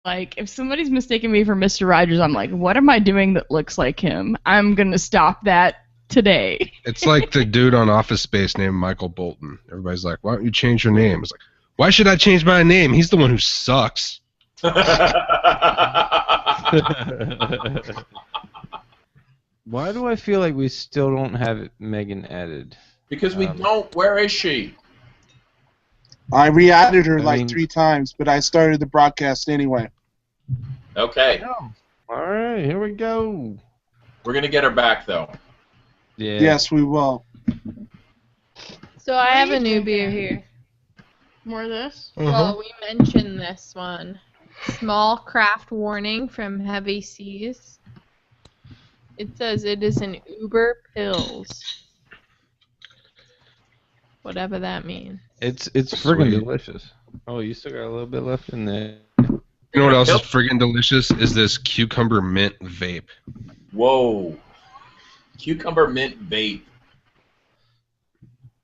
like, if somebody's mistaken me for Mr. Rogers, I'm like, what am I doing that looks like him? I'm gonna stop that today. It's like the dude on Office Space named Michael Bolton. Everybody's like, why don't you change your name? It's like, why should I change my name? He's the one who sucks. Why do I feel like we still don't have Megan added? Because we don't. Where is she? I re-added her 3 times, but I started the broadcast anyway. Okay. Oh, all right, here we go. We're going to get her back, though. Yeah. Yes, we will. So I have a new beer here. More of this? Well, we mentioned this one. Small craft warning from Heavy Seas. It says it is an Uber Pills. Whatever that means. It's friggin' delicious. Oh, you still got a little bit left in there. You know what else is friggin' delicious? Is this cucumber mint vape. Whoa. Cucumber mint vape.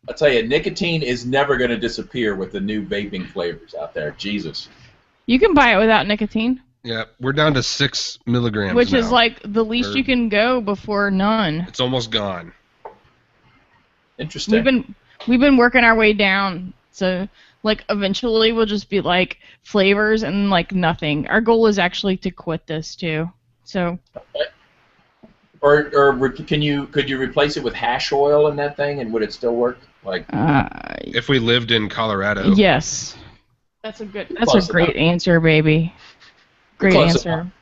I'll tell you, nicotine is never going to disappear with the new vaping flavors out there. Jesus. You can buy it without nicotine. Yeah, we're down to 6 milligrams Which now. is like the least you can go before none. It's almost gone. Interesting. We've been working our way down, so like eventually we'll just be like flavors and like nothing. Our goal is actually to quit this too. So. Or could you replace it with hash oil in that thing, and would it still work? Like if we lived in Colorado. Yes. That's a great answer, baby. Great answer.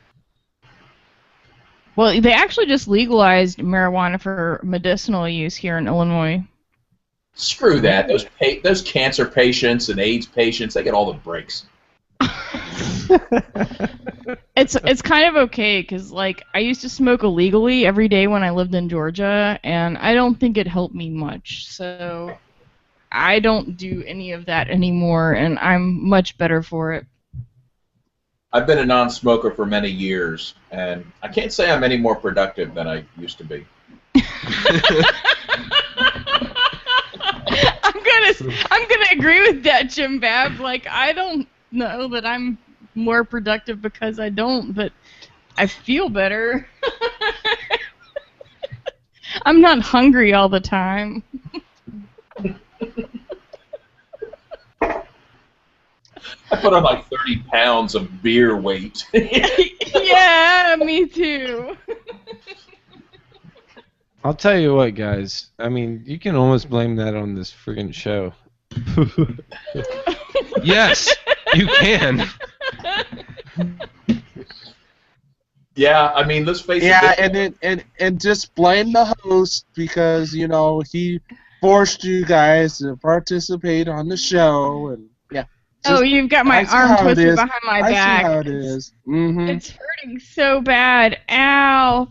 Well, they actually just legalized marijuana for medicinal use here in Illinois. Screw that. Those cancer patients and AIDS patients, they get all the breaks. It's kind of okay because like I used to smoke illegally every day when I lived in Georgia, and I don't think it helped me much. So I don't do any of that anymore, and I'm much better for it. I've been a non-smoker for many years, and I can't say I'm any more productive than I used to be. I'm gonna agree with that, Jim Bab. Like I don't know that I'm more productive because I don't, but I feel better. I'm not hungry all the time. I put on like 30 pounds of beer weight. Yeah, me too. I'll tell you what, guys. I mean, you can almost blame that on this friggin' show. Yes, you can. Yeah, I mean, let's face it. Yeah, and just blame the host because he forced you guys to participate on the show, and yeah. Oh, you've got my arm twisted behind my back. I see how it is. Mm-hmm. It's hurting so bad. Ow.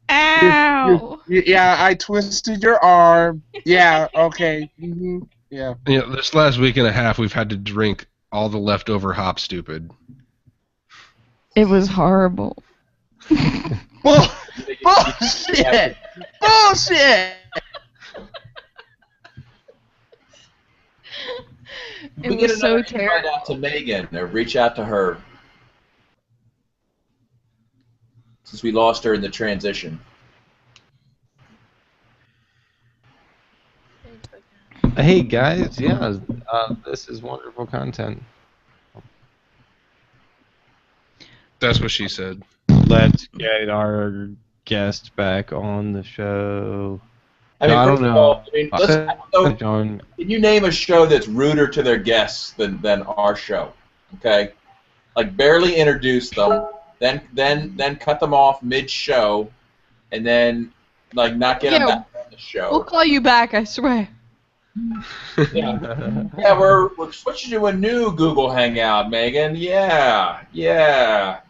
Ow. Yeah, I twisted your arm. Yeah, okay. Mm-hmm. Yeah. Yeah, this last week and a half, we've had to drink all the leftover hop stupid. It was horrible. Bullshit! Bullshit! It was so terrible. Reach out to Megan or reach out to her since we lost her in the transition. Hey guys, yeah, this is wonderful content. That's what she said. Let's get our guest back on the show. I mean, I don't know. Can you name a show that's ruder to their guests than our show? Okay, like barely introduce them, then cut them off mid-show, and then like not get them back on the show. We'll call you back, I swear. Yeah, we're switching to a new Google Hangout, Megan. Yeah. That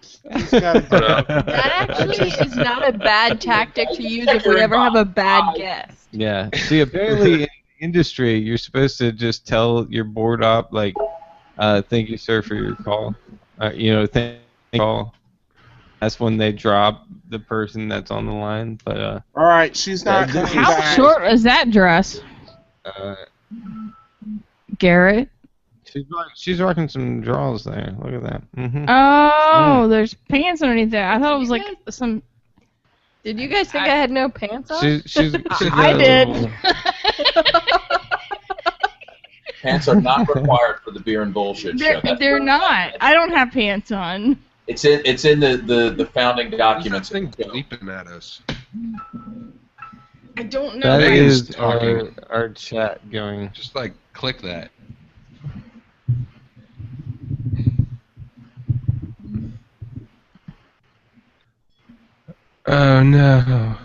actually is not a bad tactic to use if we ever have a bad guest. Yeah. See, apparently in the industry, you're supposed to just tell your board op, like, thank you, sir, for your call. Thank you call. That's when they drop the person that's on the line. But all right, she's not coming back. How short is that dress? Garrett? She's rocking some draws there. Look at that. Oh, there's pants underneath there. I thought it was like some. Did you guys think I had no pants on? She's I did. Pants are not required for the beer and bullshit show. They're not. I don't have pants on. It's in the founding documents. Thing bleeping at us. I don't know. That Megan's is talking. our chat going. Just like click that. Oh no.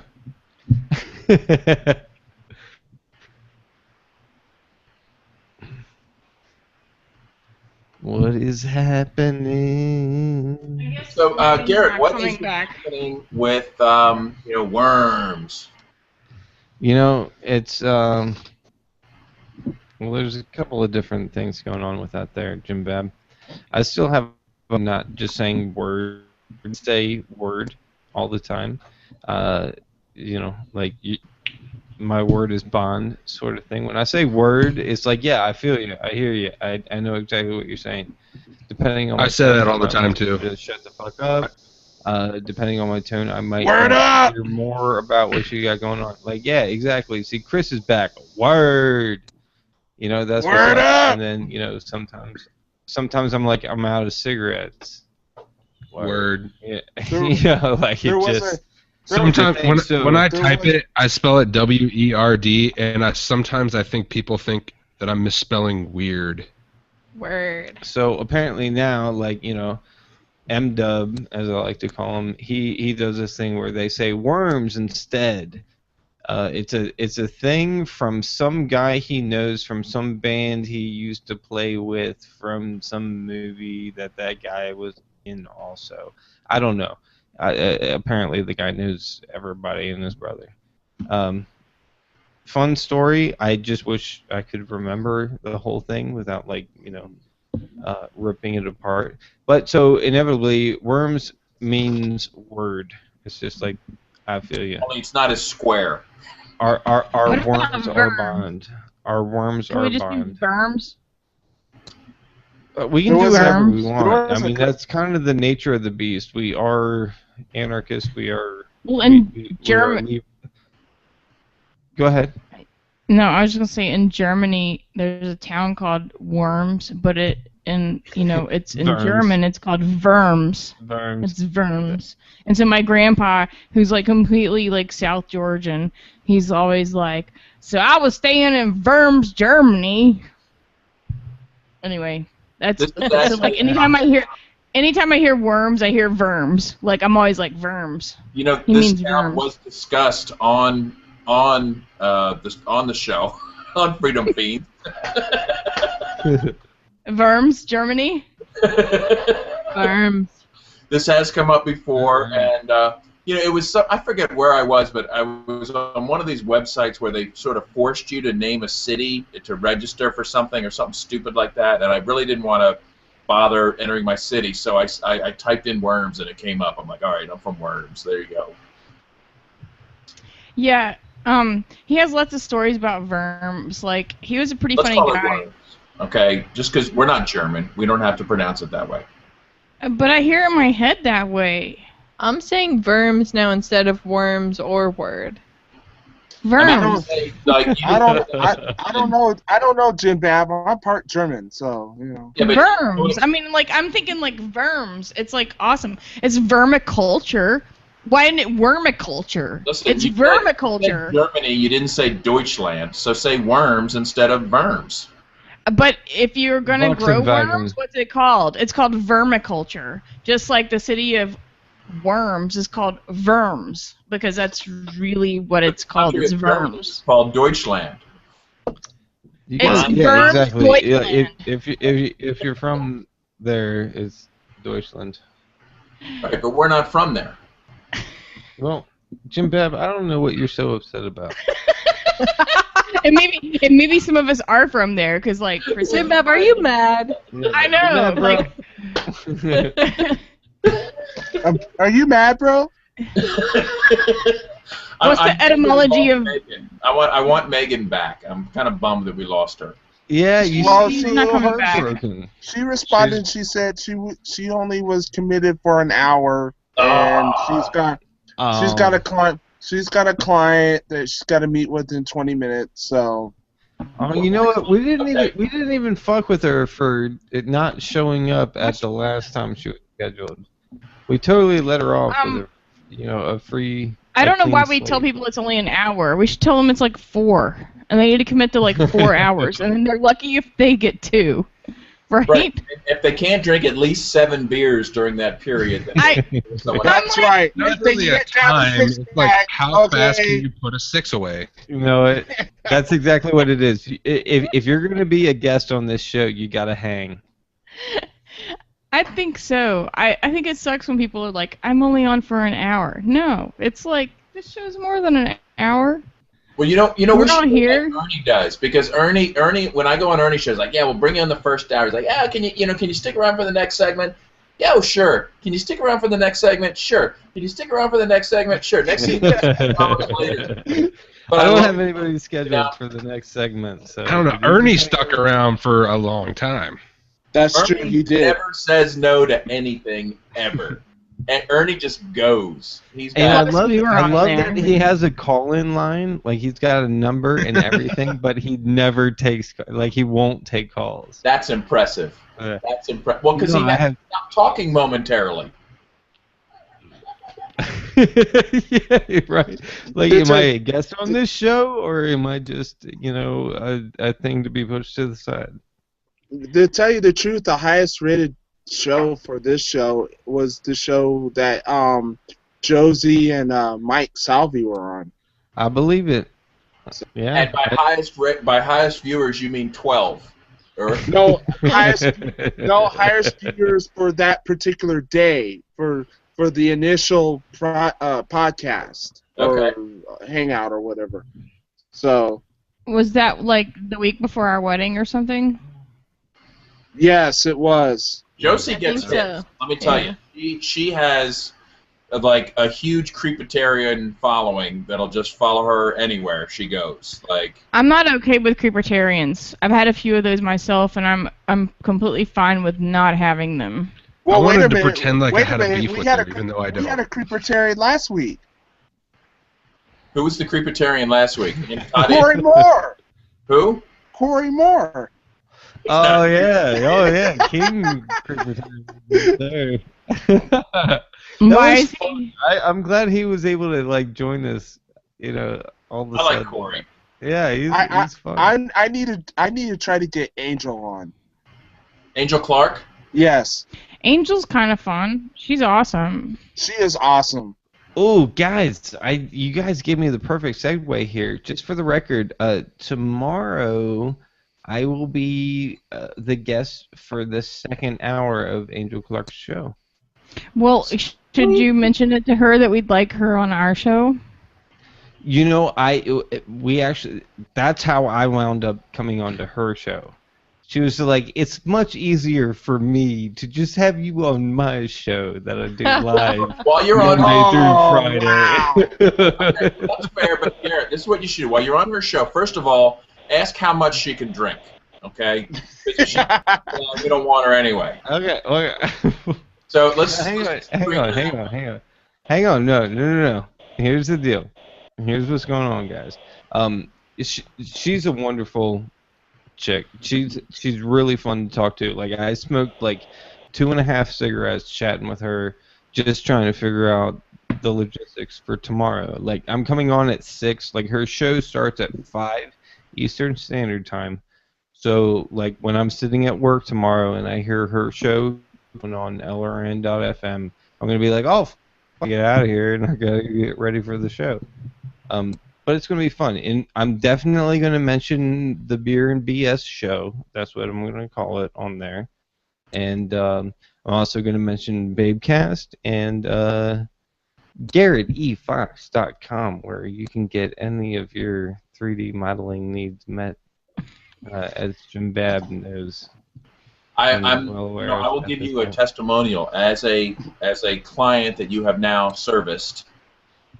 What is happening? So, Garrett, what is back. happening with worms? You know, it's well, there's a couple of different things going on with that there, Jim Bab. I still have I'm not just saying word, say word all the time. You know, like my word is bond sort of thing. When I say word, it's like, yeah, I feel you, I hear you, I know exactly what you're saying. Depending on I say that all the time too. Just shut the fuck up. Depending on my tone, I might Word up! hear more about what you got going on. Like, yeah, exactly. See, Chris is back. Word. You know, that's Word what's up! And then, you know, sometimes I'm like, I'm out of cigarettes. Word. Yeah. There- You know, like there it was just. Sometimes So- when I there type was- it, I spell it W-E-R-D, and sometimes I think people think that I'm misspelling weird. Word. So apparently now, like, you know, M-Dub, as I like to call him, he does this thing where they say worms instead. It's a thing from some guy he knows from some band he used to play with from some movie that guy was in also. I don't know. Apparently the guy knows everybody and his brother. Fun story. I just wish I could remember the whole thing without, like, you know, ripping it apart. But so inevitably, worms means word. It's just like, I feel you. Only it's not as square. Our What about worms are verm? bond. Our worms Can are we just do bond. verms? We can There do was a- whatever we there want. I was a mean, co- that's kind of the nature of the beast. We are anarchists. We are. Well, in we are Germany. Go ahead. No, I was just gonna say in Germany there's a town called Worms, but it's in Worms. German it's called Worms. Worms. It's Worms. And so my grandpa, who's like completely like South Georgian, he's always like, so I was staying in Worms, Germany. Anyway, that's This is so actually- like anytime I hear worms, I hear verms. Like I'm always like verms. You know, He this means town worms. was discussed on the show on Freedom Feed. Verms, Germany. Worms. This has come up before, and it was I forget where I was, but I was on one of these websites where they sort of forced you to name a city to register for something or something stupid like that, and I really didn't want to bother entering my city, so I typed in Worms and it came up. I'm like, all right, I'm from Worms. There you go. Yeah. He has lots of stories about verms. Like he was a pretty Let's funny call it guy. Worms. Okay, just because we're not German, we don't have to pronounce it that way. But I hear in my head that way. I'm saying verms now instead of worms or word. Verms. I don't know, Jim Bab. I'm part German, so you know. Yeah, but Verms. I mean, like I'm thinking like verms. It's like awesome. It's vermiculture. Why isn't it wormiculture? Listen, It's you said vermiculture. Germany, you didn't say Deutschland, so say worms instead of verms. But if you're gonna grow Volkswagen. worms, what's it called? It's called vermiculture. Just like the city of Worms is called Verms, because that's really what it's called. It's Germany Verms. is called Deutschland. You It's guys- yeah, Worms, exactly. Yeah, Deutschland. if you're from there, it's Deutschland. Right, but we're not from there. Well, Jim Bab, I don't know what you're so upset about. and maybe some of us are from there, because like for Jim Bab, are you mad? I know, bro. like. Are you mad, bro? What's the etymology of- Megan. I want Megan back. I'm kind of bummed that we lost her. Yeah, you Well, seem she's not coming back. heartbroken. She responded. And she said she only was committed for an hour, and she's got a client. She's got a client that she's got to meet with in 20 minutes. So. Oh, you know what? We didn't even fuck with her for it not showing up at the last time she was scheduled. We totally let her off with a free. I don't know clean why we slate. tell people it's only an hour. We should tell them it's like 4, and they need to commit to like 4 hours, and then they're lucky if they get 2, right? Right. If they can't drink at least 7 beers during that period, then someone else. That's right. Not If they really a get down to time. It's 6 like pack, how okay. fast can you put a 6 away? You know it. That's exactly what it is. If you're gonna be a guest on this show, you gotta hang. I think so. I think it sucks when people are like, I'm only on for an hour. No, it's like, this show's more than an hour. Well, you know, We're we not should do here. like Ernie does, because Ernie, when I go on Ernie shows, like, yeah, we'll bring you on the first hour. He's like, yeah, can you stick around for the next segment? Yeah, well, sure. Can you stick around for the next segment? Sure. Can you stick around for the next segment? Sure. Next thing hours later. But I don't love have anybody scheduled Yeah. for the next segment. So I don't know. Ernie stuck around for a long time. That's Ernie true. He did. never says no to anything ever, and Ernie just goes. He's And I got love, we were I on love there. that he has a call-in line. Like, he's got a number and everything, but he never takes, like, he won't take calls. that's impressive. Yeah. That's impressive. Well, because No, he I has have- to stop talking momentarily. Yeah, right. Like, It's am I a guest on this show, or am I just, a thing to be pushed to the side? To tell you the truth, the highest rated show for this show was the show that Josie and Mike Salvi were on. I believe it. Yeah. And by highest viewers, you mean 12. Or No, highest viewers for that particular day for the initial podcast or hangout or whatever. So Was that like the week before our wedding or something? yes, it was. Josie I gets think hits. so. Let me tell Yeah. you, she has like a huge creepitarian following that'll just follow her anywhere she goes. Like, I'm not okay with creepertarians. I've had a few of those myself, and I'm completely fine with not having them. I Well, wait wanted a to minute. pretend like I wait had a minute. beef We with had her, even though I We had don't. a creepertarian last week. who was the creepitarian last week? Corey Moore. Who? Corey Moore. Oh yeah, King there. Why was is fun. I'm glad he was able to like join us. All of a I like sudden. Corey. Yeah, he's fun. I need to try to get Angel on. Angel Clark? Yes, Angel's kind of fun. She's awesome. she is awesome. Oh, guys, you guys gave me the perfect segue here. Just for the record, tomorrow I will be the guest for the second hour of Angel Clark's show. Well, should you mention it to her that we'd like her on our show? That's how I wound up coming onto her show. She was like, it's much easier for me to just have you on my show that I do live While you're on Monday through Friday. Okay, that's fair, but here, this is what you should do. While you're on her show, first of all, ask how much she can drink, okay? Because we don't want her anyway. Okay. So let's... Hang on. No. Here's the deal. Here's what's going on, guys. She's a wonderful chick. She's really fun to talk to. Like, I smoked like 2.5 cigarettes chatting with her, just trying to figure out the logistics for tomorrow. Like, I'm coming on at 6. Like, her show starts at 5 Eastern Standard Time. So, like, when I'm sitting at work tomorrow and I hear her show on LRN.FM, I'm gonna be like, oh, get out of here, and I gotta get ready for the show. But it's gonna be fun, and I'm definitely gonna mention the Beer and BS show. That's what I'm gonna call it on there, and I'm also gonna mention Babecast and GarrettEFox.com, where you can get any of your 3D modeling needs met, as Jim Babb knows. I will give you a testimonial as a client that you have now serviced.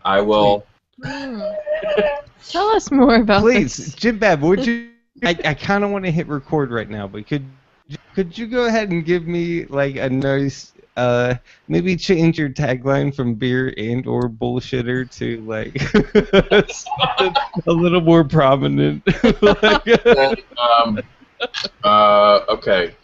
I will. Tell us more about Please, this. Jim Babb, would you I kind of want to hit record right now, but could you go ahead and give me like a nice maybe change your tagline from beer and or bullshitter to like something a little more prominent. Okay.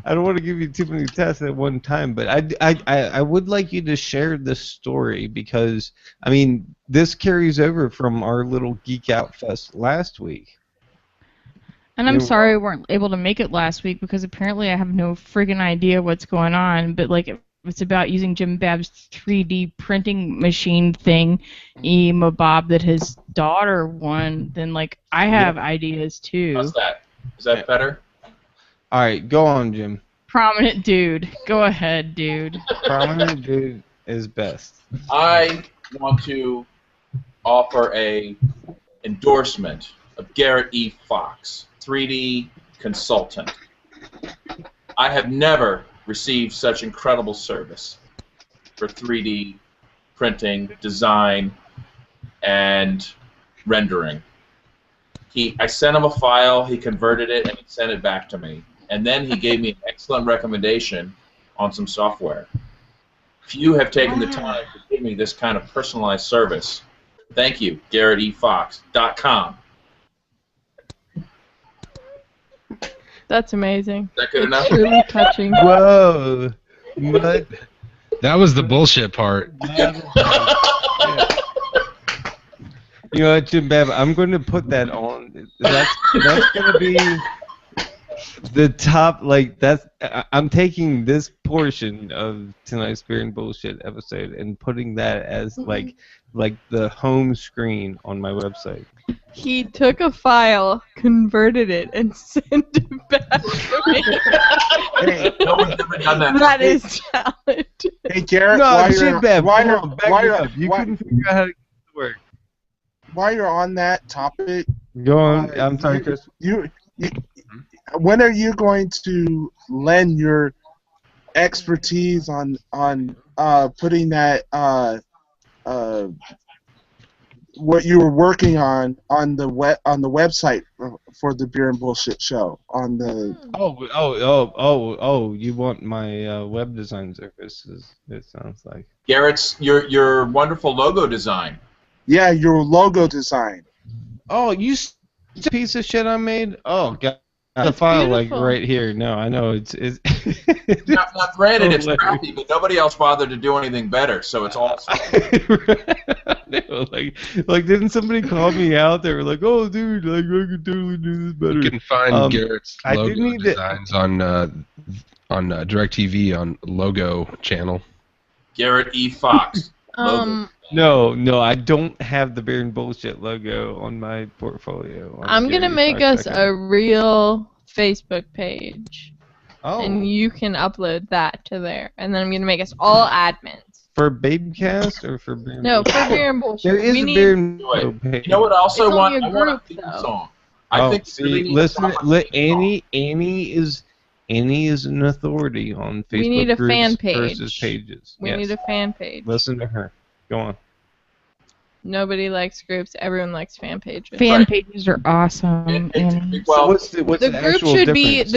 I don't want to give you too many tests at one time, but I would like you to share this story because I mean this carries over from our little Geek Out Fest last week. And I'm sorry we weren't able to make it last week because apparently I have no friggin' idea what's going on. But like, if it's about using Jim Bab's 3D printing machine thing, Bob, that his daughter won, then like I have ideas too. How's that? Is that better? All right, go on, Jim. Prominent dude, go ahead, dude. Prominent dude is best. I want to offer a endorsement of Garrett E. Fox, 3D consultant. I have never received such incredible service for 3D printing, design, and rendering. I sent him a file, he converted it, and he sent it back to me. And then he gave me an excellent recommendation on some software. Few have taken the time to give me this kind of personalized service. Thank you, GarrettEFox.com. That's amazing. Is that good enough? Really touching. Whoa. But That was the bullshit part. you know what, Jim Bab, I'm going to put that on. That's going to be the top, like, I'm taking this portion of tonight's Beer and Bullshit episode and putting that as, like the home screen on my website. He took a file, converted it, and sent it back to me. Hey, No one's ever done that. That is talent. hey, Garrett. No, while Jim you're, Bab, while come you're, on, back while me you're, up. You while- couldn't figure out how to get it to work. while you're on that topic, Go on. I'm sorry, Chris. When are you going to lend your expertise on putting that what you were working on the website for the Beer and Bullshit show on the Oh! You want my web design services? It sounds like. Garrett's your wonderful logo design. your logo design. Oh, you piece of shit I made. Oh God. The file beautiful. like right here. No, I know it's. Now, granted, it's hilarious. crappy, but nobody else bothered to do anything better, so it's all. No, like didn't somebody call me out? They were like, "Oh, dude, like I could totally do this better." You can find Garrett's I do logo need to- designs on DirecTV on logo channel. Garrett E. Fox. No, I don't have the Beer and Bullshit logo on my portfolio. I'm gonna make us a real Facebook page, Oh, and you can upload that to there, and then I'm gonna make us all admins. for Babecast or for Beer and No, for Bullshit? Beer and Bullshit. There is we a need, Beer and Do it. Bullshit page. You know what? I also It's want. only a I want a group, theme though. song. I think we really need to listen, stop on Annie is an authority on Facebook We need a groups fan page. versus pages. we Yes. need a fan page. Listen to her. Go on. Nobody likes groups. Everyone likes fan pages. Fan Right. pages are awesome. and Well, what's the The group actual should be difference?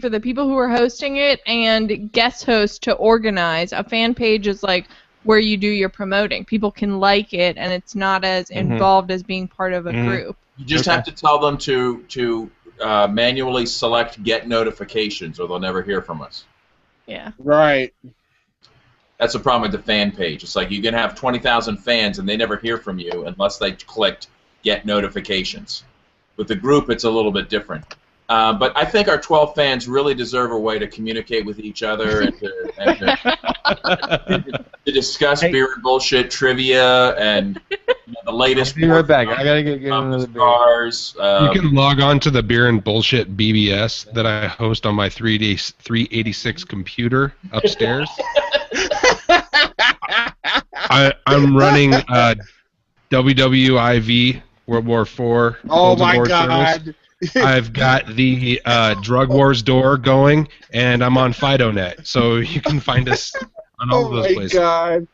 for the people who are hosting it and guest hosts to organize. A fan page is like where you do your promoting. People can like it, and it's not as involved as being part of a group. you just have to tell them to manually select get notifications, or they'll never hear from us. Yeah. Right. That's the problem with the fan page. It's like you can have 20,000 fans and they never hear from you unless they clicked get notifications. With the group, it's a little bit different. But I think our 12 fans really deserve a way to communicate with each other and to discuss beer and bullshit trivia and the latest. Be right back. I gotta get another beer. Stars. You can log on to the Beer and Bullshit BBS that I host on my 386 computer upstairs. I'm running WWIV World War IV. Oh Golden my War God. Service. I've got the Drug Wars door going, and I'm on FidoNet, so you can find us on all Oh of those my places. God.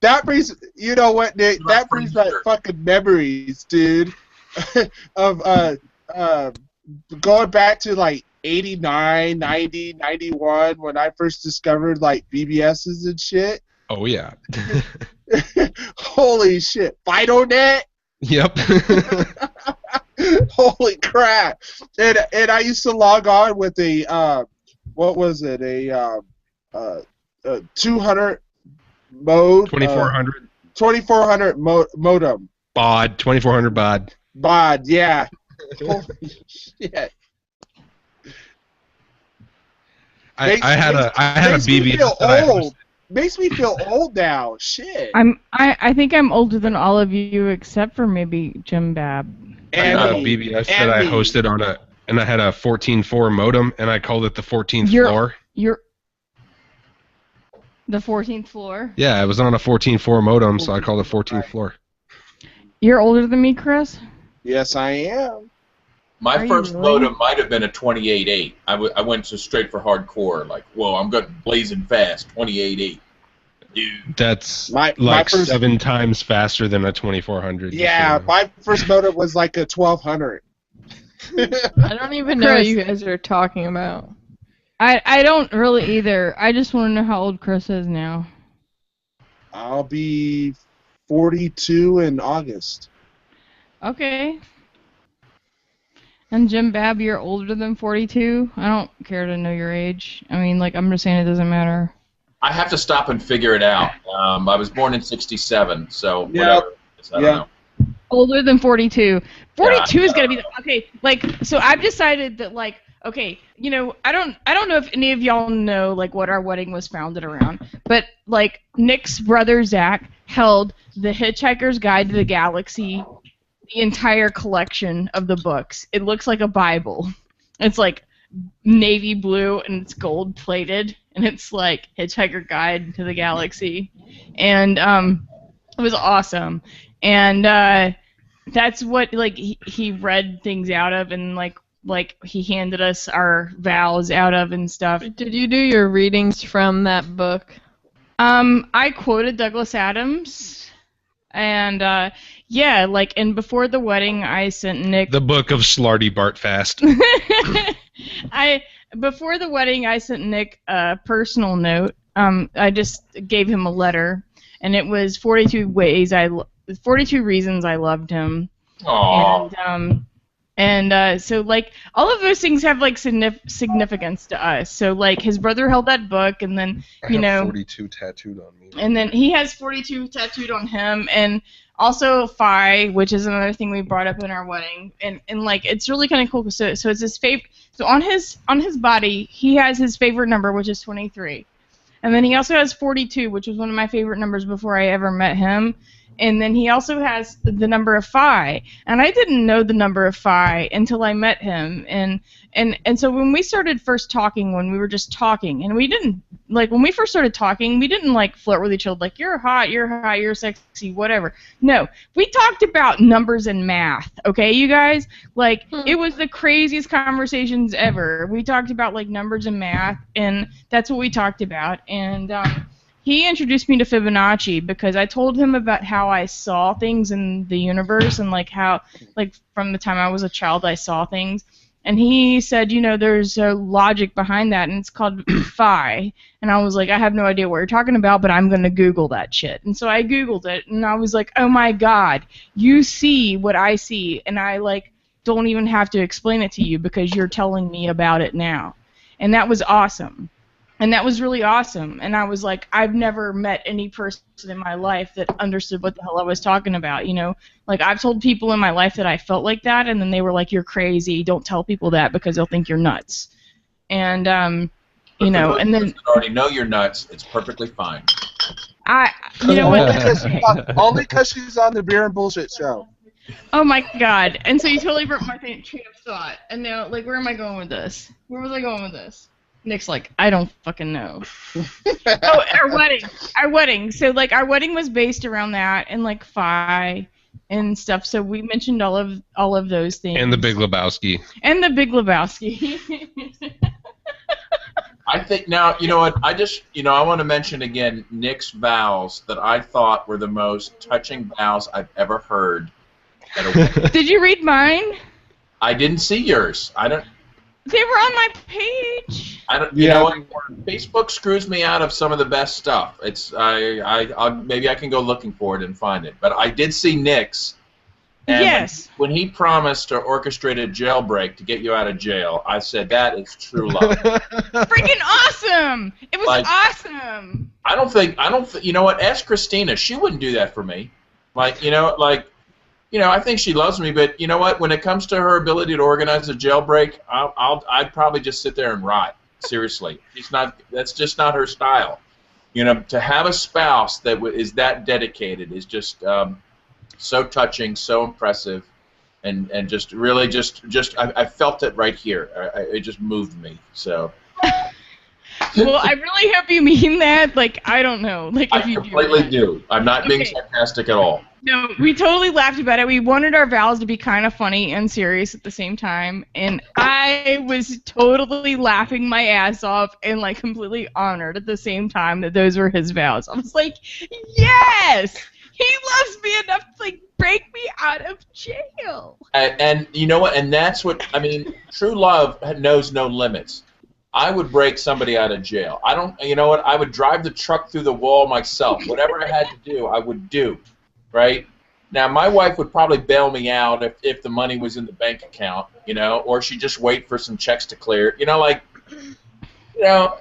That brings, you know what, Nick? That brings back fucking memories, dude. of going back to like 89, 90, 91 when I first discovered like BBSs and shit. Oh yeah. Holy shit. FidoNet? Yep. Holy crap. And I used to log on with a what was it? A 200 mode 2400 2400 modem. baud, 2400 baud. Baud, yeah. Holy shit. I had a Makes me BBS feel that I old. hosted. Makes me feel old now. Shit. I think I'm older than all of you except for maybe Jim Bab. I had a And BBS that I hosted and I had a 14.4 modem, and I called it the 14th floor. You're the 14th floor. Yeah, it was on a 14.4 modem, so I called it 14th floor. You're older than me, Chris? yes, I am. My Are you first really? modem might have been a 28.8. I went so straight for hardcore, like, whoa, I'm going blazing fast, 28.8. Dude. That's My like first, 7 times faster than a 2400. yeah, my first modem was like a 1200. I don't even know what Chris. you guys are talking about. I don't really either. I just want to know how old Chris is now. I'll be 42 in August. Okay. And Jim Bab, you're older than 42? I don't care to know your age. I mean, like, I'm just saying it doesn't matter. I have to stop and figure it out. I was born in '67, so Yep. whatever. I don't know. Older than 42. 42 Yeah. is gonna be okay. Like, so I've decided that, like, okay, you know, I don't know if any of y'all know like what our wedding was founded around, but like Nick's brother Zach held the Hitchhiker's Guide to the Galaxy, the entire collection of the books. It looks like a Bible. It's like navy blue and it's gold plated, and it's like Hitchhiker Guide to the Galaxy, and it was awesome. And that's what like he read things out of, and like he handed us our vows out of and stuff. Did you do your readings from that book? I quoted Douglas Adams, and yeah, like, and before the wedding, I sent Nick. The Book of Slarty Bartfast. Before the wedding, I sent Nick a personal note. I just gave him a letter, and it was 42 reasons I loved him. Aww. And so like all of those things have like significance to us. So like his brother held that book, and then I have 42 tattooed on me. and then he has 42 tattooed on him, and also Phi, which is another thing we brought up in our wedding, and like it's really kind of cool. So it's his favorite. So on his body, he has his favorite number, which is 23, and then he also has 42, which was one of my favorite numbers before I ever met him. And then he also has the number of Phi, and I didn't know the number of Phi until I met him. And so when we started first talking, when we were just talking, and we didn't like when we first started talking, we didn't like flirt with each other like you're hot, you're sexy, whatever. No, we talked about numbers and math. Okay, you guys, like it was the craziest conversations ever. We talked about like numbers and math, and that's what we talked about. And he introduced me to Fibonacci because I told him about how I saw things in the universe, and like how, like from the time I was a child, I saw things. And he said, you know, there's a logic behind that, and it's called Phi. And I was like, I have no idea what you're talking about, but I'm going to Google that shit. And so I Googled it, and I was like, oh my God, you see what I see, and I like don't even have to explain it to you because you're telling me about it now. And that was awesome. And that was really awesome. And I was like, I've never met any person in my life that understood what the hell I was talking about, you know? Like, I've told people in my life that I felt like that, and then they were like, you're crazy. Don't tell people that because they'll think you're nuts. And, you know, and then... already know you're nuts. It's perfectly fine. You know what? Only because she's on the Beer and Bullshit show. Oh, my God. And so you totally broke my train of thought. And now, like, where am I going with this? Where was I going with this? Nick's like, I don't fucking know. Oh, our wedding. So like our wedding was based around that, and like Phi and stuff. So we mentioned all of those things. And the Big Lebowski. I think now, you know what, I want to mention again Nick's vows that I thought were the most touching vows I've ever heard. Did you read mine? I didn't see yours. I don't. They were on my page. I don't. You know what? Facebook screws me out of some of the best stuff. It's maybe I can go looking for it and find it. But I did see Nick's. And yes. When he promised to orchestrate a jailbreak to get you out of jail, I said that is true love. Freaking awesome! It was awesome. I don't think. You know what? Ask Christina. She wouldn't do that for me. I think she loves me, but you know what? When it comes to her ability to organize a jailbreak, I'd probably just sit there and rot. Seriously, that's just not her style. You know, to have a spouse that is that dedicated is just so touching, so impressive, and just really I felt it right here. It just moved me. So. Well, I really hope you mean that. Like, I don't know. Like, if I you completely do. I'm not being sarcastic at all. No, we totally laughed about it. We wanted our vows to be kind of funny and serious at the same time, and I was totally laughing my ass off and like completely honored at the same time that those were his vows. I was like, yes, he loves me enough to like break me out of jail. And you know what? And that's what I mean. True love knows no limits. I would break somebody out of jail. You know what? I would drive the truck through the wall myself. Whatever I had to do, I would do. Right? Now, my wife would probably bail me out if the money was in the bank account, you know, or she'd just wait for some checks to clear. You know, like, not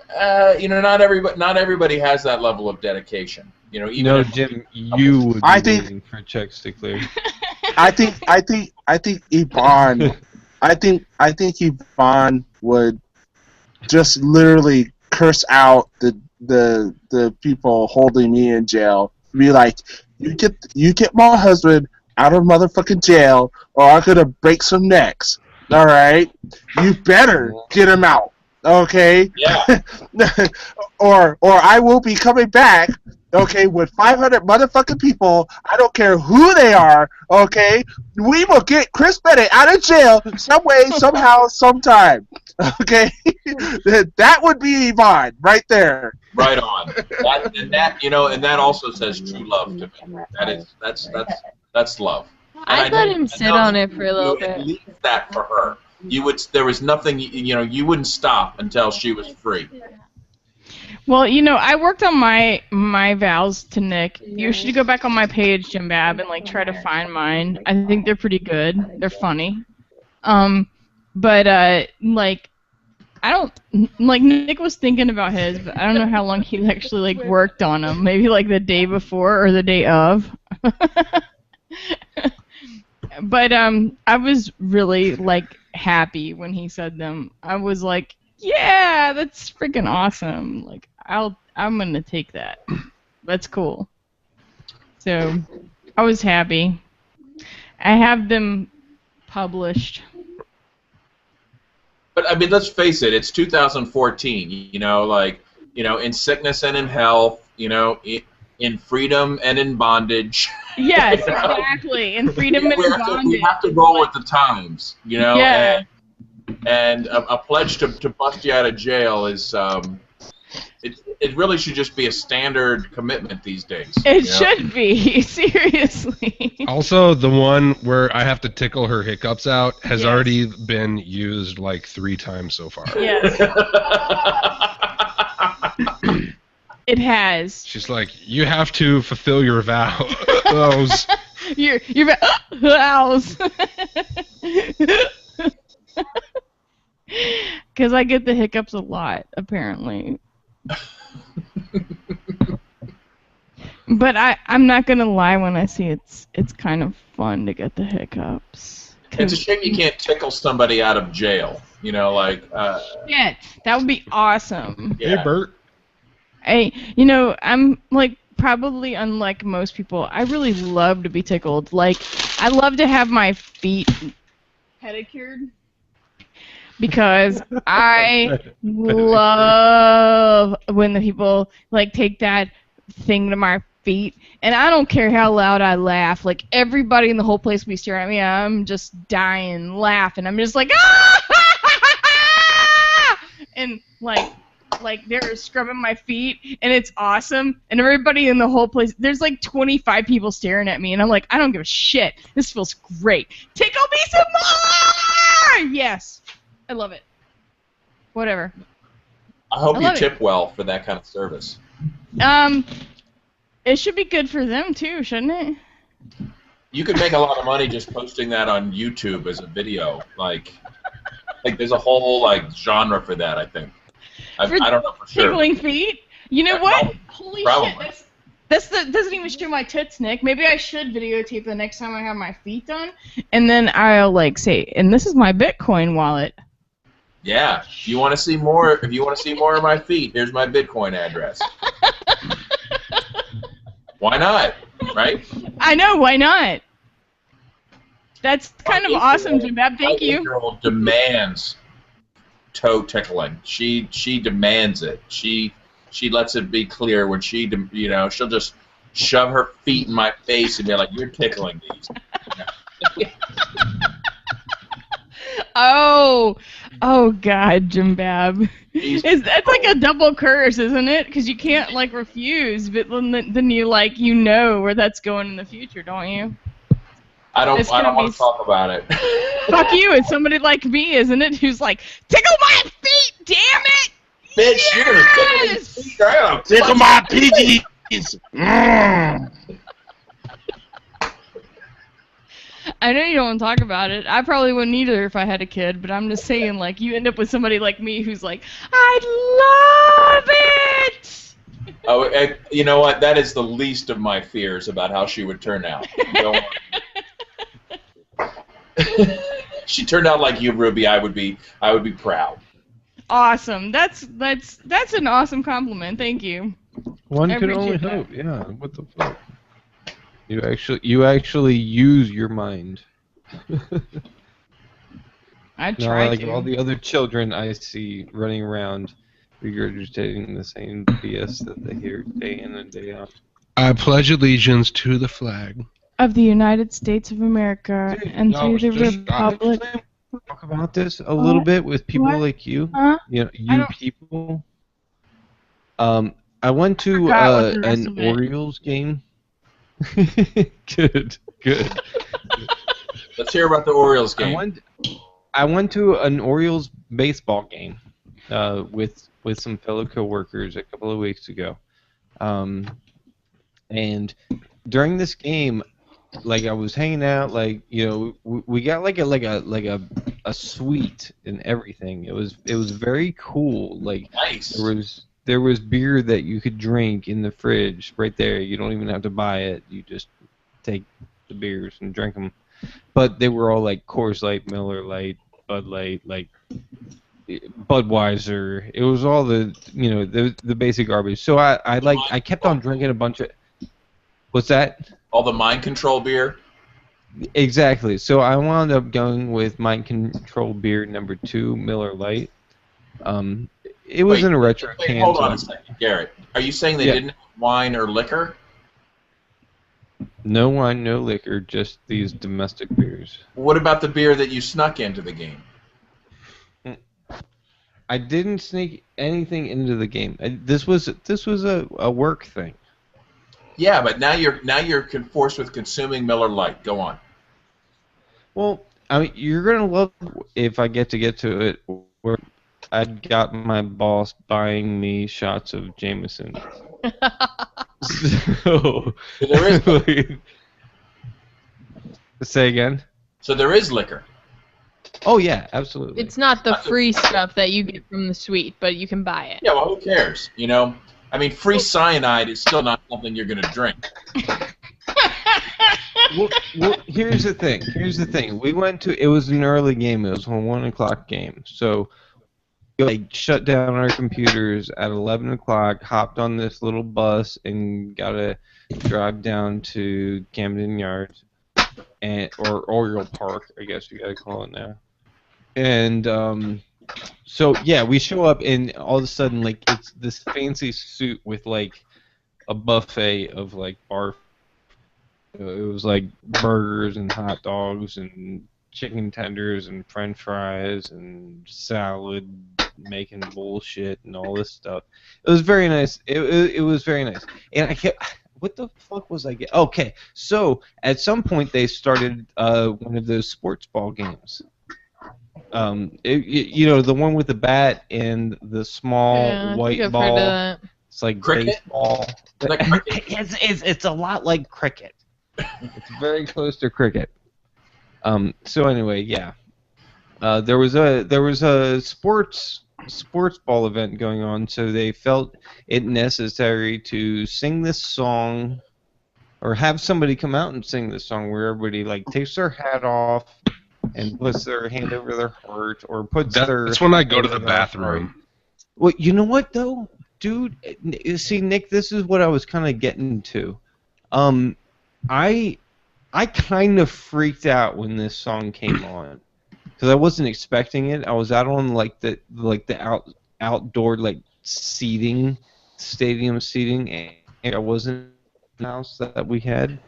everybody has that level of dedication. You know, even Jim, you would be waiting for checks to clear. I think Yvonne, I think Yvonne would just literally curse out the people holding me in jail. Be like, you get my husband out of motherfucking jail, or I'm gonna break some necks. All right, you better get him out, okay? Yeah. or I will be coming back, okay, with 500 motherfucking people. I don't care who they are, okay? We will get Chris Bennett out of jail some way, somehow, sometime. Okay, that would be Yvonne right there. Right on. And that also says true love to me. That's love. I'd let him sit on it for a little bit. Leave that for her. There was nothing. You wouldn't stop until she was free. Well, I worked on my vows to Nick. You should go back on my page, Jim Bab, and like try to find mine. I think they're pretty good. They're funny. But I don't Nick was thinking about his, but I don't know how long he actually like worked on them. Maybe like the day before or the day of. But I was really like happy when he said them. I was like, yeah, that's freaking awesome. Like I'm gonna take that. That's cool. So I was happy. I have them published. But I mean, let's face it. It's 2014. In sickness and in health. In freedom and in bondage. Yes, exactly. In freedom and in bondage. We have to roll with the times. Yeah. And a pledge to bust you out of jail is it really should just be a standard commitment these days. It should be, seriously. Also, the one where I have to tickle her hiccups out has already been used like 3 times so far. Yes. It has. She's like, you have to fulfill your vows. your vows. Because I get the hiccups a lot, apparently. But I'm not gonna lie when I see it's kind of fun to get the hiccups. It's a shame you can't tickle somebody out of jail. Shit, that would be awesome. Yeah. Hey, Bert. I'm like probably unlike most people. I really love to be tickled. Like, I love to have my feet pedicured. Because I love when the people like take that thing to my feet, and I don't care how loud I laugh. Like everybody in the whole place will be staring at me. I'm just dying laughing. I'm just like, ah! And like like they're scrubbing my feet, and it's awesome. And everybody in the whole place, there's like 25 people staring at me, and I'm like, I don't give a shit. This feels great. Tickle me some more! Yes, I love it. Whatever. I hope I you love tip well for that kind of service. It should be good for them too, shouldn't it? You could make a lot of money just posting that on YouTube as a video. Like there's a whole like genre for that. I think. I don't know for sure. Tickling feet. You know what? Holy Probably. shit! Doesn't even show my tits, Nick. Maybe I should videotape the next time I have my feet done, and then I'll like say, and this is my Bitcoin wallet. Yeah. If you want to see more of my feet, here's my Bitcoin address. Why not? Right? I know. Why not? That's kind of awesome, Jim Bab. Thank you. My girl demands toe tickling. She demands it. She lets it be clear when she'll just shove her feet in my face and be like, "You're tickling these." Oh God, Jim Bab. That's like a double curse, isn't it? Because you can't like refuse, but then you know where that's going in the future, don't you? I don't want to talk about it. Fuck you! It's somebody like me, isn't it? Who's like, tickle my feet, damn it! Bitch, Yes! you're gonna tickle these feet. I'm gonna Tickle my piggies. I know you don't want to talk about it. I probably wouldn't either if I had a kid, but I'm just saying, like, you end up with somebody like me who's like, I love it! Oh, you know what? That is the least of my fears about how she would turn out. She turned out like you, Ruby. I would be proud. Awesome. That's an awesome compliment. Thank you. One can only hope. Yeah. What the fuck? You actually use your mind. I try like to. all the other children I see running around regurgitating the same BS that they hear day in and day out. I pledge allegiance to the flag of the United States of America and to the republic. Talk about this a little bit with people like you. Huh? You people. I went to an Orioles game. Good. Let's hear about the Orioles game. I went to an Orioles baseball game with some fellow coworkers a couple of weeks ago, and during this game, like I was hanging out, like we got like a suite and everything. It was very cool. Like nice. There was beer that you could drink in the fridge right there. You don't even have to buy it. You just take the beers and drink them. But they were all like Coors Light, Miller Lite, Bud Light, like Budweiser. It was all the the basic garbage. So I kept on drinking a bunch of. What's that? All the mind control beer. Exactly. So I wound up going with mind control beer number 2, Miller Lite. It was in a retro can. Hold on a second, Garrett. Are you saying they didn't have wine or liquor? No wine, no liquor, just these domestic beers. What about the beer that you snuck into the game? I didn't sneak anything into the game. This was a work thing. Yeah, but now you're forced with consuming Miller Lite. Go on. Well, I mean, you're gonna love if I get to it. Where I got my boss buying me shots of Jameson. So there is. Say again. So there is liquor. Oh yeah, absolutely. It's not the free stuff that you get from the suite, but you can buy it. Yeah, well, who cares? I mean, free cyanide is still not something you're gonna drink. Well, here's the thing. We went to. It was an early game. It was a 1:00 game. So we shut down our computers at 11 o'clock. Hopped on this little bus and got to drive down to Camden Yards, or Oriole Park, I guess you gotta call it now. And so yeah, we show up and all of a sudden like it's this fancy suite with like a buffet of like bar. It was like burgers and hot dogs and chicken tenders and French fries and salad making bullshit and all this stuff. It was very nice. It was very nice. And I kept, what the fuck was I getting? Okay, so at some point they started one of those sports ball games. You know, the one with the bat and the small white ball. It's like cricket? Baseball. Like cricket? It's a lot like cricket. It's very close to cricket. So anyway, yeah. There was a sports ball event going on, so they felt it necessary to sing this song, or have somebody come out and sing this song where everybody like takes their hat off and puts their hand over their heart, or puts their. That's when I go to the bathroom. Well, you know what though, dude? See, Nick, this is what I was kind of getting to. I kind of freaked out when this song came on. Because I wasn't expecting it. I was out on like the outdoor like seating, stadium seating, and I wasn't in the house that we had,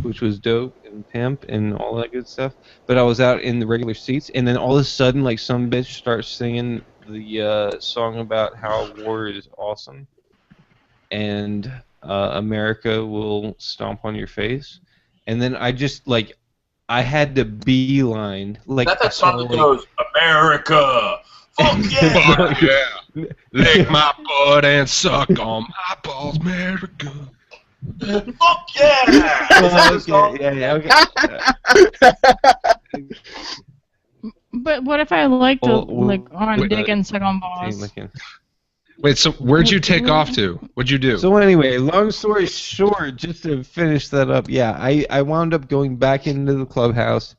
which was dope and pimp and all that good stuff. But I was out in the regular seats, and then all of a sudden, like some bitch starts singing the song about how war is awesome, and America will stomp on your face, and then I just like. I had to beeline like that song that goes America. Fuck yeah! Fuck yeah! Lick my butt and suck on my balls, America. Fuck yeah! Okay. But what if I like to lick on dick and suck on balls? Wait, so where'd you take off to? What'd you do? So anyway, long story short, just to finish that up, yeah, I wound up going back into the clubhouse,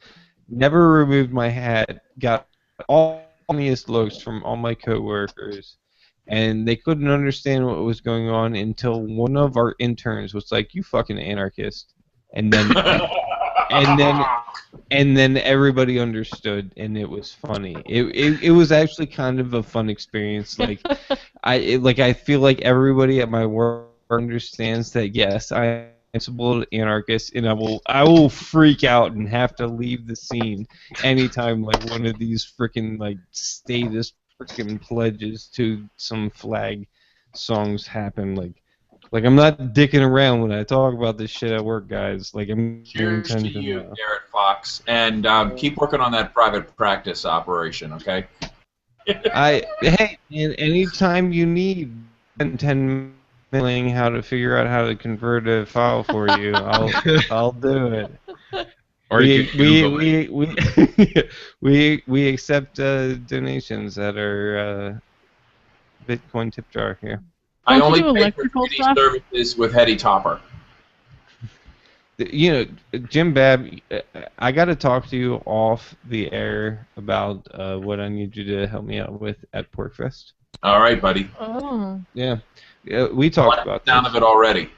never removed my hat, got all the funniest looks from all my coworkers, and they couldn't understand what was going on until one of our interns was like, "You fucking anarchist," and then and then everybody understood, and it was funny. It was actually kind of a fun experience. Like I feel like everybody at my work understands that yes, I am a principled anarchist, and I will freak out and have to leave the scene anytime like one of these freaking like statist freaking pledges to some flag songs happen. Like I'm not dicking around when I talk about this shit at work, guys. Like I'm. Cheers to you, Garrett Fox, and keep working on that private practice operation, okay? Hey, man, anytime you need 10 million how to figure out how to convert a file for you, I'll do it. Or we accept donations that are Bitcoin tip jar here. I only pay for community services with Hetty Topper. You know, Jim Babb, I got to talk to you off the air about what I need you to help me out with at PorkFest. All right, buddy. Oh. Yeah, we talked about the sound of it already.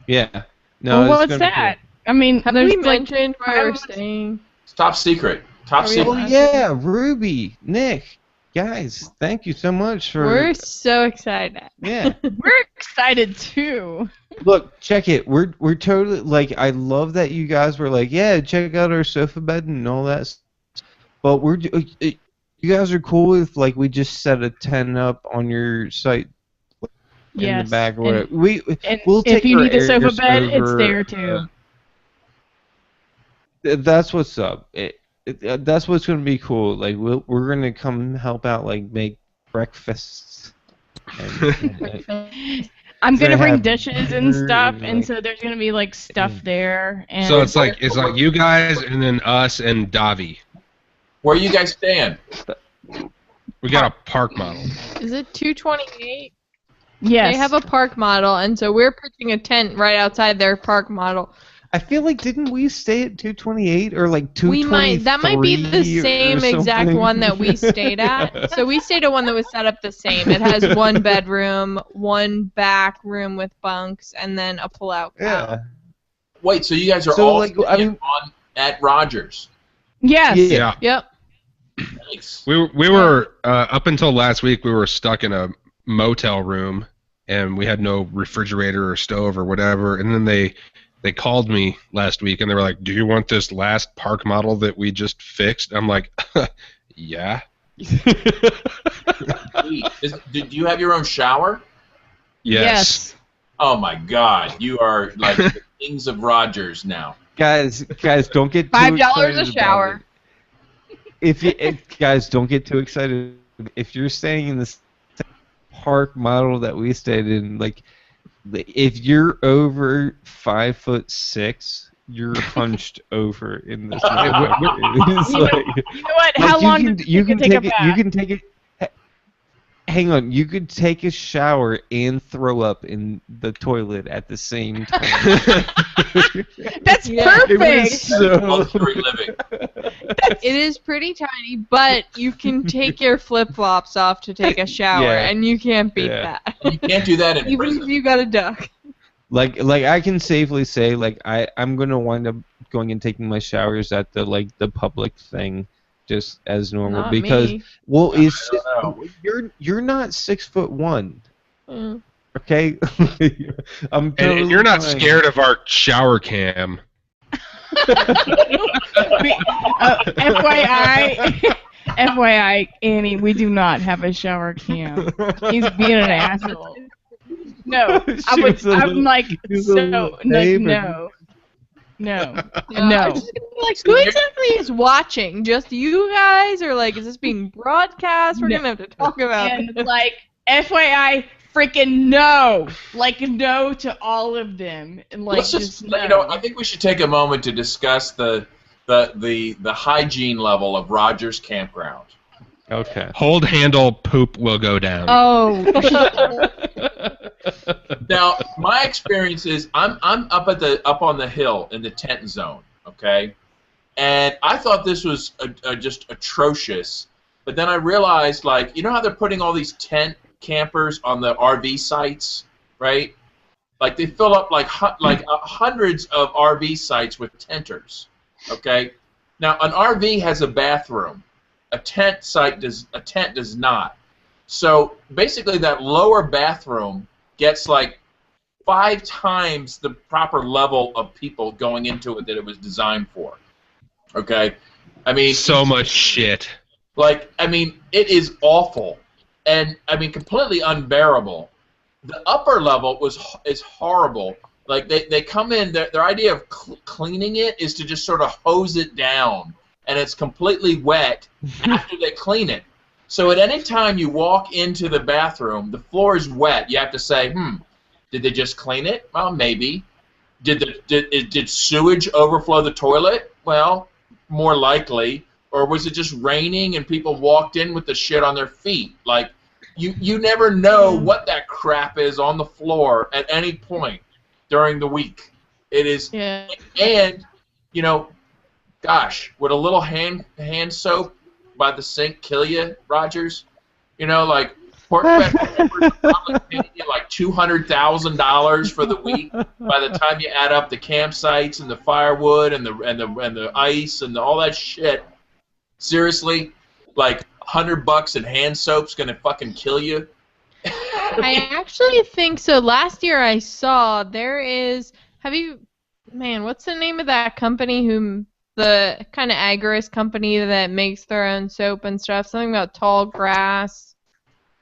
Yeah. No. Well, what's that? I mean, have we mentioned where we're staying? It's top secret. Top secret. Oh yeah, Ruby, Nick. Guys, thank you so much for... We're so excited. Yeah. We're excited too. Look, check it. We're totally... Like, I love that you guys were like, yeah, check out our sofa bed and all that stuff. But you guys are cool if, like, we just set a tent up on your site in the back or whatever. We'll take if you need a sofa bed, over, it's there too. That's what's up. That's what's gonna be cool. Like we're gonna come help out, like make breakfasts. I'm gonna bring dishes and stuff, and so there's gonna be like stuff there. And so it's like you guys and then us and Davi. Where are you guys staying? We got a park model. Is it 228? Yes. They have a park model, and so we're pitching a tent right outside their park model. I feel like didn't we stay at 228 or like 223? We might. That might be the same exact one that we stayed at. So we stayed at one that was set up the same. It has one bedroom, one back room with bunks, and then a pull-out couch. Yeah. Wait, so you guys are all at Rogers? Yes. Yeah. Yep. Nice. We were up until last week. We were stuck in a motel room, and we had no refrigerator or stove or whatever. And then they called me last week, and they were like, "Do you want this last park model that we just fixed?" I'm like, "Yeah." Do you have your own shower? Yes. Oh my God, you are like the kings of Rogers now. Guys, don't get too $5 excited a about shower. it. Guys, don't get too excited. If you're staying in this park model that we stayed in, like, if you're over 5'6", you're hunched over in this. It's You know what? How long did you can take a bath? You can take it. Hang on, you could take a shower and throw up in the toilet at the same time. That's Yeah. perfect. Luxury living. It is pretty tiny, but you can take your flip-flops off to take a shower, Yeah. and you can't beat Yeah. that. You can't do that in Even prison. if you got a duck. Like I can safely say, like, I'm gonna wind up going and taking my showers at the public thing, just as normal, Not because me. well, I it's don't know. you're not 6'1", Mm. okay? I'm And totally you're not fine. scared of our shower cam. FYI, Annie, we do not have a shower cam. He's being an asshole. No, I'm like, was a little like, baby. no. I'm No. just gonna be like, who exactly is watching? Just you guys, or like, is this being broadcast? We're No. gonna have to talk about And it. like, FYI, freaking no. Like, no to all of them. And like, Let's just, no. you know, I think we should take a moment to discuss the hygiene level of Rogers Campground. Okay. Hold handle, poop will go down. Oh. Now, my experience is I'm up on the hill in the tent zone, okay, and I thought this was just atrocious. But then I realized, like, you know how they're putting all these tent campers on the RV sites, right? Like they fill up like hundreds of RV sites with tenters, okay. Now an RV has a bathroom, a tent does not. So basically, that lower bathroom gets like 5 times the proper level of people going into it that it was designed for. Okay, I mean, So much shit. like, I mean, it is awful, and I mean, completely unbearable. The upper level is horrible. Like they come in, their idea of cleaning it is to just sort of hose it down, and it's completely wet after they clean it. So at any time you walk into the bathroom, the floor is wet. You have to say, did they just clean it? Well, maybe. Did sewage overflow the toilet? Well, more likely. Or was it just raining and people walked in with the shit on their feet? Like, you never know what that crap is on the floor at any point during the week. It is, Yeah. and, you know, gosh, would a little hand soap by the sink kill you, Rogers? You know, like Pork Fest is probably paying you like $200,000 for the week. By the time you add up the campsites and the firewood and the ice and all that shit, seriously, like $100 in hand soap's gonna fucking kill you. I actually think so. Last year I saw there is. What's the name of that company the kind of agorist company that makes their own soap and stuff? Something about tall grass.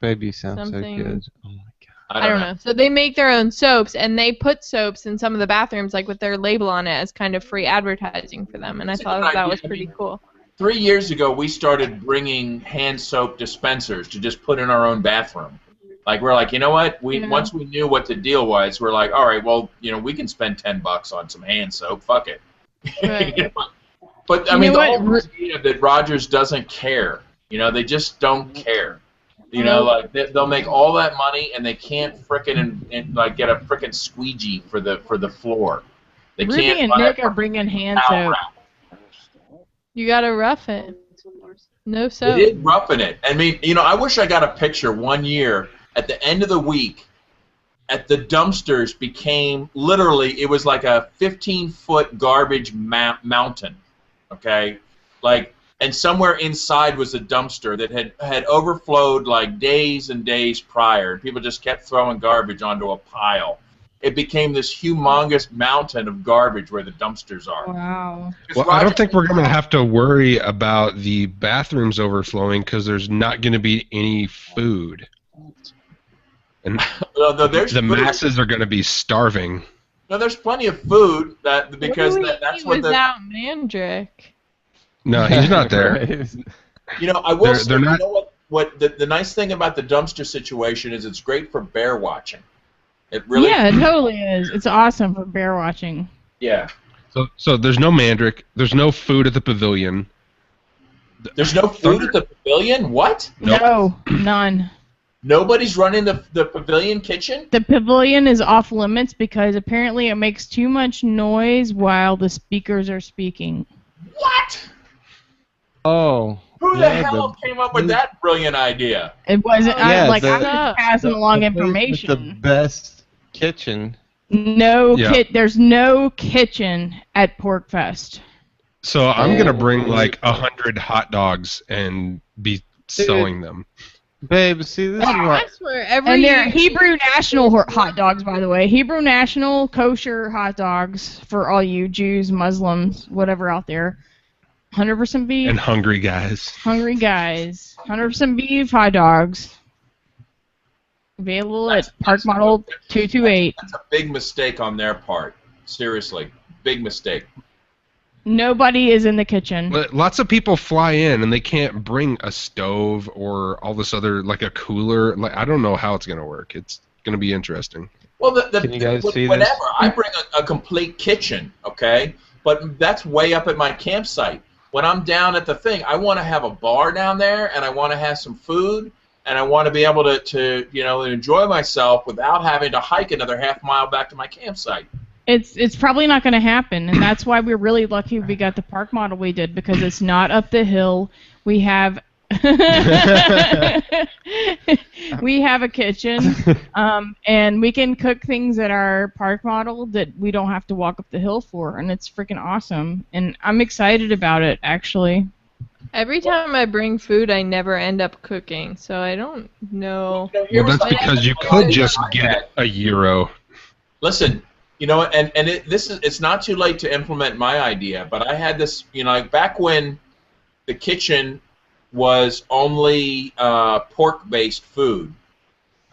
Baby sounds Something. so good. Oh my god. I don't know. So they make their own soaps, and they put soaps in some of the bathrooms, like with their label on it, as kind of free advertising for them. And I That's a thought good that idea. was pretty cool. 3 years ago, we started bringing hand soap dispensers to just put in our own bathroom. Like, we're like, you know what? Once we knew what the deal was, we're like, all right, well, you know, we can spend $10 on some hand soap. Fuck it. Right. You know? But I You mean, know the what? whole idea that Rogers doesn't care. You know, they just don't care. You know, like they'll make all that money and they can't frickin' and like get a frickin' squeegee for the floor. They Ruby can't and buy Nick a are bringing hand towel soap. wrap. You gotta rough it. No It soap. is roughing it. I mean, you know, I wish I got a picture one year at the end of the week. At the dumpsters became literally, it was like a 15-foot garbage mountain. Okay, like, and somewhere inside was a dumpster that had overflowed like days and days prior. People just kept throwing garbage onto a pile. it became this humongous mountain of garbage where the dumpsters are. Wow. Well, I don't think we're going to have to worry about the bathrooms overflowing because there's not going to be any food. And no, there's the food. masses are going to be starving. No, there's plenty of food because what that's what without Mandrick. No, he's not there. You know, I will say, they're not... you know what the nice thing about the dumpster situation is it's great for bear watching. It really Yeah, it totally is. It's awesome for bear watching. Yeah. So there's no Mandrick. There's no food at the pavilion. There's no food at the pavilion? What? Nope. No, none. Nobody's running the pavilion kitchen? The pavilion is off limits because apparently it makes too much noise while the speakers are speaking. What? Oh. Who the hell came up with that brilliant idea? It wasn't. Yeah, I'm just passing along the place with information. the best kitchen. No Yeah. There's no kitchen at Porkfest. So I'm going to bring like 100 hot dogs and be selling them. Babe, see, this is I what... swear, every And they're year- Hebrew National hot dogs, by the way. Hebrew National kosher hot dogs for all you Jews, Muslims, whatever out there. 100% beef. And hungry guys. Hungry guys. 100% beef hot dogs. Available at Park Model 228. That's a big mistake on their part. Seriously. Big mistake. Nobody is in the kitchen. But lots of people fly in and they can't bring a stove or all this other, like a cooler. Like I don't know how it's going to work. It's going to be interesting. Well, Can you guys see whenever this? I bring a complete kitchen, okay, but that's way up at my campsite. When I'm down at the thing, I want to have a bar down there, and I want to have some food, and I want to be able to enjoy myself without having to hike another half mile back to my campsite. It's probably not going to happen, and that's why we're really lucky we got the park model we did, because it's not up the hill. We have we have a kitchen, and we can cook things at our park model that we don't have to walk up the hill for, and it's freaking awesome. And I'm excited about it, actually. Every time I bring food, I never end up cooking, so I don't know. Well, that's because you could just get a gyro. Listen, it's not too late to implement my idea, but I had this, back when the kitchen was only pork-based food.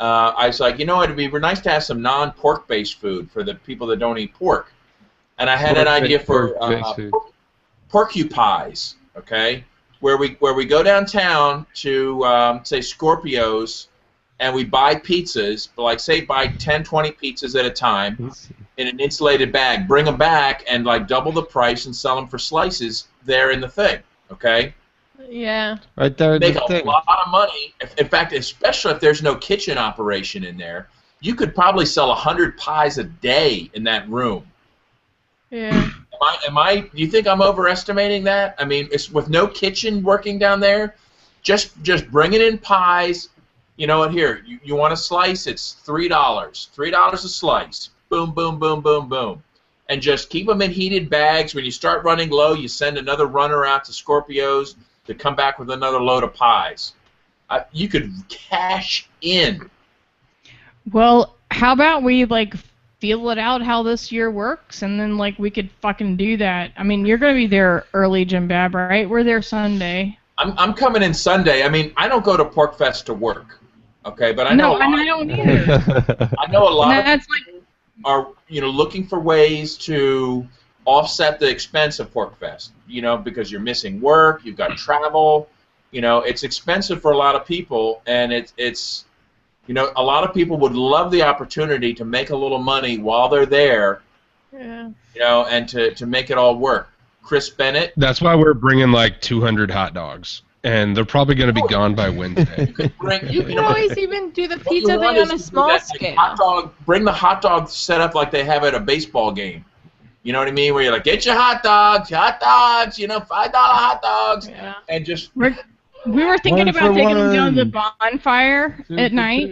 I was like, it'd be nice to have some non-pork-based food for the people that don't eat pork. And I had an idea for porcupies, okay, where we go downtown to say Scorpio's, and we buy pizzas, like say buy 10, 20 pizzas at a time in an insulated bag, bring them back, and like double the price and sell them for slices there in the thing, okay? Yeah. Right there. Make a lot of money. In fact, especially if there's no kitchen operation in there, you could probably sell 100 pies a day in that room. Yeah. Do you think I'm overestimating that? I mean, it's with no kitchen working down there, just bringing in pies. You know what? Here, you want a slice? It's $3. $3 a slice. Boom, boom, boom, boom, boom. And just keep them in heated bags. When you start running low, you send another runner out to Scorpio's to come back with another load of pies. You could cash in. Well, how about we feel it out how this year works, and then we could fucking do that. I mean, you're gonna be there early, Jim Bab, right? We're there Sunday. I'm coming in Sunday. I mean, I don't go to Porkfest to work, okay? But I know. No, and I don't either. I know a lot of That's people are looking for ways to offset the expense of Porkfest. Because you're missing work, you've got travel. It's expensive for a lot of people, and it's a lot of people would love the opportunity to make a little money while they're there. Yeah. And to make it all work. Chris Bennett. That's why we're bringing 200 hot dogs, and they're probably going to be gone by Wednesday. You can always even do the pizza thing on a small scale. Bring the hot dog set up like they have at a baseball game. You know what I mean? Where you're like, get your hot dogs, $5 hot dogs, Yeah. and just. We were thinking about taking them down to the bonfire at night,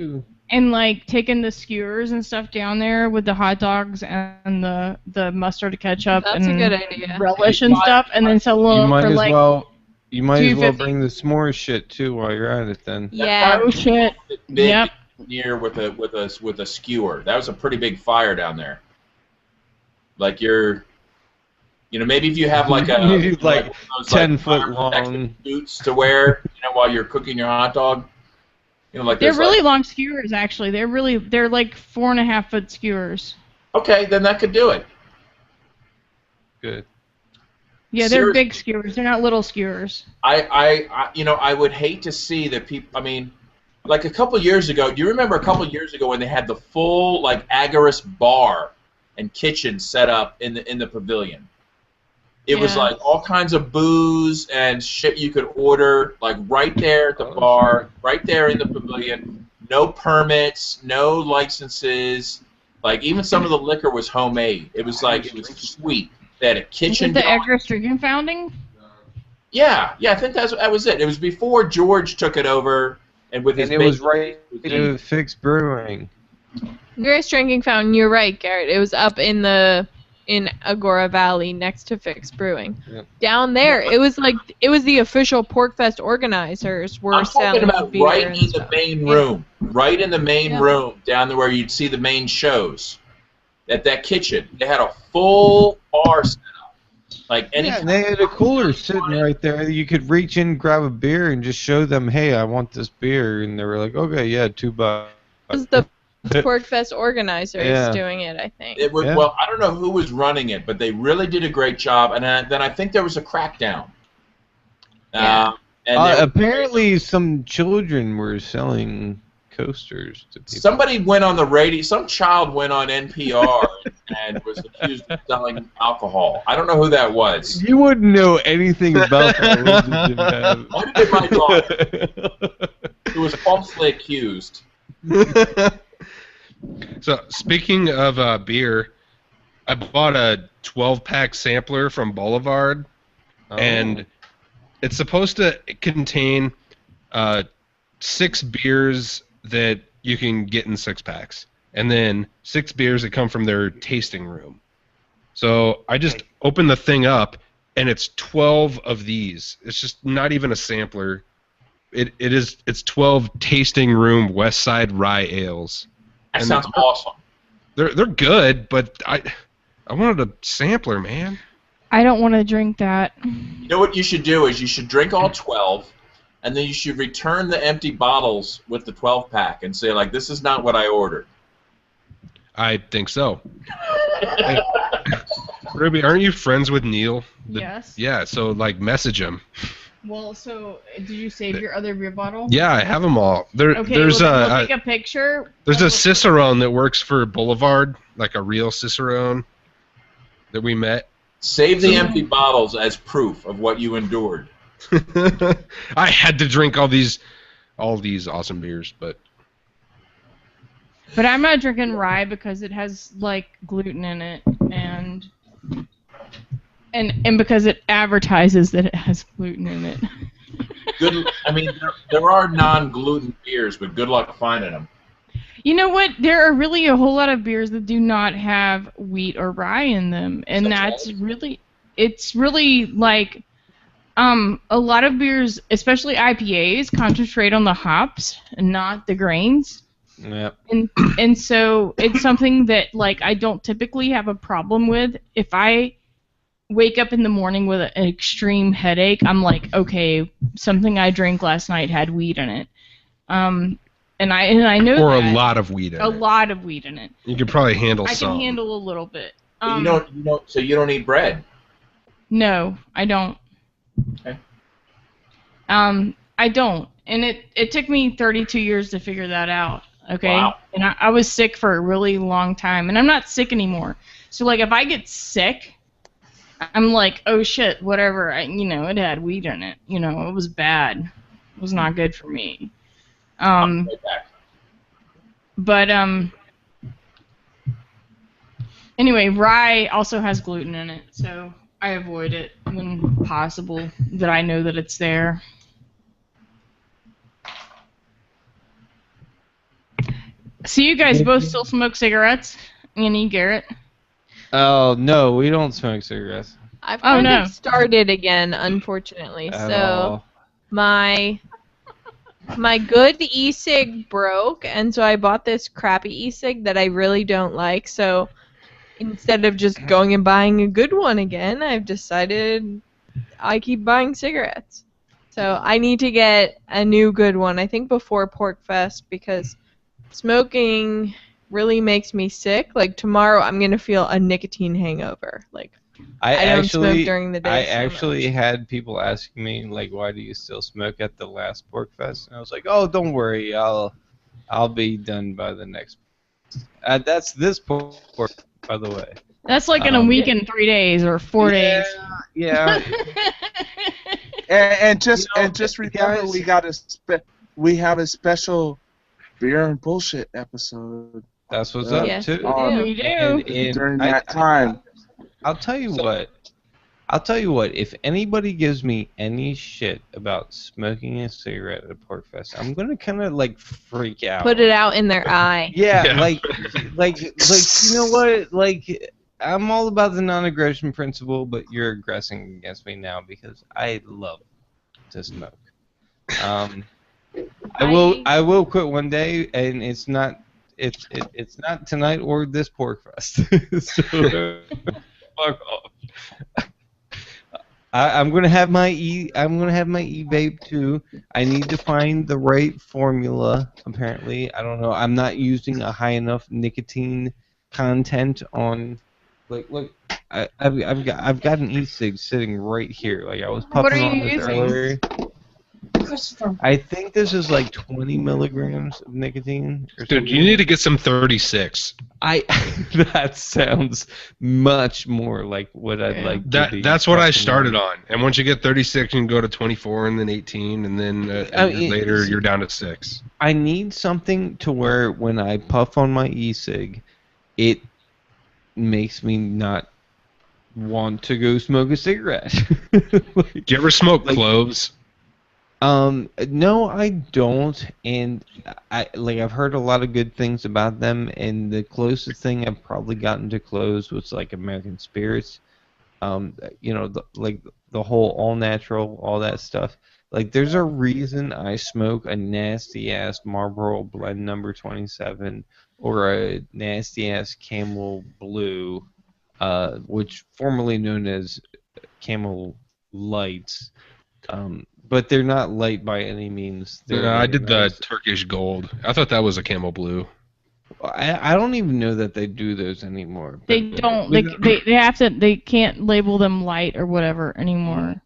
and taking the skewers and stuff down there with the hot dogs and the mustard, ketchup, That's and a good idea. relish and stuff, and then sell You them might for as well. You might as well $2.50. bring the s'mores shit too while you're at it then. Yeah. Oh shit! Big, Yep. near with a skewer. That was a pretty big fire down there. Like maybe if you have like a like those, 10-foot fire long protection boots to wear, while you're cooking your hot dog. They're really long skewers, actually. They're like 4.5-foot skewers. Okay, then that could do it. Good. Yeah, they're big skewers. They're not little skewers. I would hate to see that people. I mean, like a couple years ago. Do you remember a couple years ago when they had the full like Agaris bar and kitchen set up in the pavilion? It was like all kinds of booze and shit you could order, like right there at the bar, right there in the pavilion. No permits, no licenses. Like even some of the liquor was homemade. It was sweet. They had a kitchen. The Agaris Drinking Fountain? Yeah, I think that was it. It was before George took it over, and with his. And it was right to Fix Brewing. Agaris Drinking Fountain. You're right, Garrett. It was up in Agora Valley next to Fix Brewing. Yep. Down there, it was the official PorkFest organizers were selling beer. Right in the main room. Right in the main room, down there where you'd see the main shows. At that kitchen, they had a full bar set up. And they had a cooler sitting right there. You could reach in, grab a beer, and just show them, "Hey, I want this beer," and they were like, "Okay, yeah, $2." It was the PorkFest organizers doing it, I think. Well, I don't know who was running it, but they really did a great job. And then I think there was a crackdown. Apparently, some children were selling coasters to people. Somebody went on the radio. Some child went on NPR and was accused of selling alcohol. I don't know who that was. You wouldn't know anything about that. Might have been my daughter. Who was falsely accused. So, speaking of beer, I bought a 12-pack sampler from Boulevard, and it's supposed to contain 6 beers that you can get in 6-packs, and then 6 beers that come from their tasting room. So I just opened the thing up, and it's 12 of these. It's just not even a sampler. It's 12 tasting room West Side Rye ales. That sounds awesome. They're good, but I wanted a sampler, man. I don't want to drink that. You know what you should do is you should drink all 12, and then you should return the empty bottles with the 12-pack and say, like, this is not what I ordered. I think so. Hey, Ruby, aren't you friends with Neil? Yes. Yeah, so, message him. Well, so, did you save your other beer bottle? Yeah, I have them all. We'll take a picture. There's a Cicerone that works for Boulevard, like a real Cicerone that we met. Save the empty bottles as proof of what you endured. I had to drink all these awesome beers, but I'm not drinking rye because it has gluten in it, and because it advertises that it has gluten in it. There are non-gluten beers, but good luck finding them. You know what? There are really a whole lot of beers that do not have wheat or rye in them, and it's really like a lot of beers, especially IPAs, concentrate on the hops and not the grains. Yep. And so it's something that I don't typically have a problem with. If I wake up in the morning with an extreme headache, I'm like, okay, something I drank last night had wheat in it. And I know or that. a lot of wheat in it. A lot of wheat in it. You could probably handle some. I can handle a little bit. So you don't eat bread? No, I don't. Okay. I don't, and it took me 32 years to figure that out. Okay. Wow. And I was sick for a really long time, and I'm not sick anymore. So if I get sick, I'm like, oh shit, whatever. It had wheat in it. It was bad. It was not good for me. But anyway, rye also has gluten in it, so I avoid it when possible, that I know that it's there. So you guys both still smoke cigarettes? Annie, Garrett? Oh, no, we don't smoke cigarettes. I've kind of started again, unfortunately. At all. My good e-cig broke, and so I bought this crappy e-cig that I really don't like. So instead of just going and buying a good one again, I've decided I keep buying cigarettes. So I need to get a new good one, I think before Pork Fest, because smoking really makes me sick. Like tomorrow I'm going to feel a nicotine hangover. Like I don't smoke during the day. I actually had people asking me like, "Why do you still smoke at the last Pork Fest?" And I was like, "Oh, don't worry, I'll be done by the next." That's this Pork, by the way. That's like in a week and 3 days or 4 days. Yeah. And just remember, we have a special beer and bullshit episode. That's what's up Yes, too. We do. And During that time. I'll tell you what. If anybody gives me any shit about smoking a cigarette at a Pork Fest, I'm gonna kind of like freak out. Put it out in their eye. Yeah, like you know what? Like I'm all about the non-aggression principle, but you're aggressing against me now because I love to smoke. I will quit one day, and it's not tonight or this Pork Fest. So fuck off. I'm gonna have my e-vape too. I need to find the right formula. Apparently, I don't know. I'm not using a high enough nicotine content on. Like, look, I've got an e-cig sitting right here. Like I was puffing on this earlier. I think this is like 20 milligrams of nicotine. Dude, you need to get some 36. That sounds much more like what I'd like to be. That's what I started on. And once you get 36, you can go to 24 and then 18, and then later you're down to 6. I need something to where when I puff on my e-cig, it makes me not want to go smoke a cigarette. Do you ever smoke cloves? No, I don't, and I've heard a lot of good things about them, and the closest thing I've probably gotten to cloves was like American Spirits. The whole all natural, all that stuff. Like, there's a reason I smoke a nasty ass Marlboro Blend number 27 or a nasty ass Camel Blue, which formerly known as Camel Lights. But they're not light by any means. I did the Turkish Gold. I thought that was a Camel Blue. I don't even know that they do those anymore. They don't. They have to. They can't label them light or whatever anymore.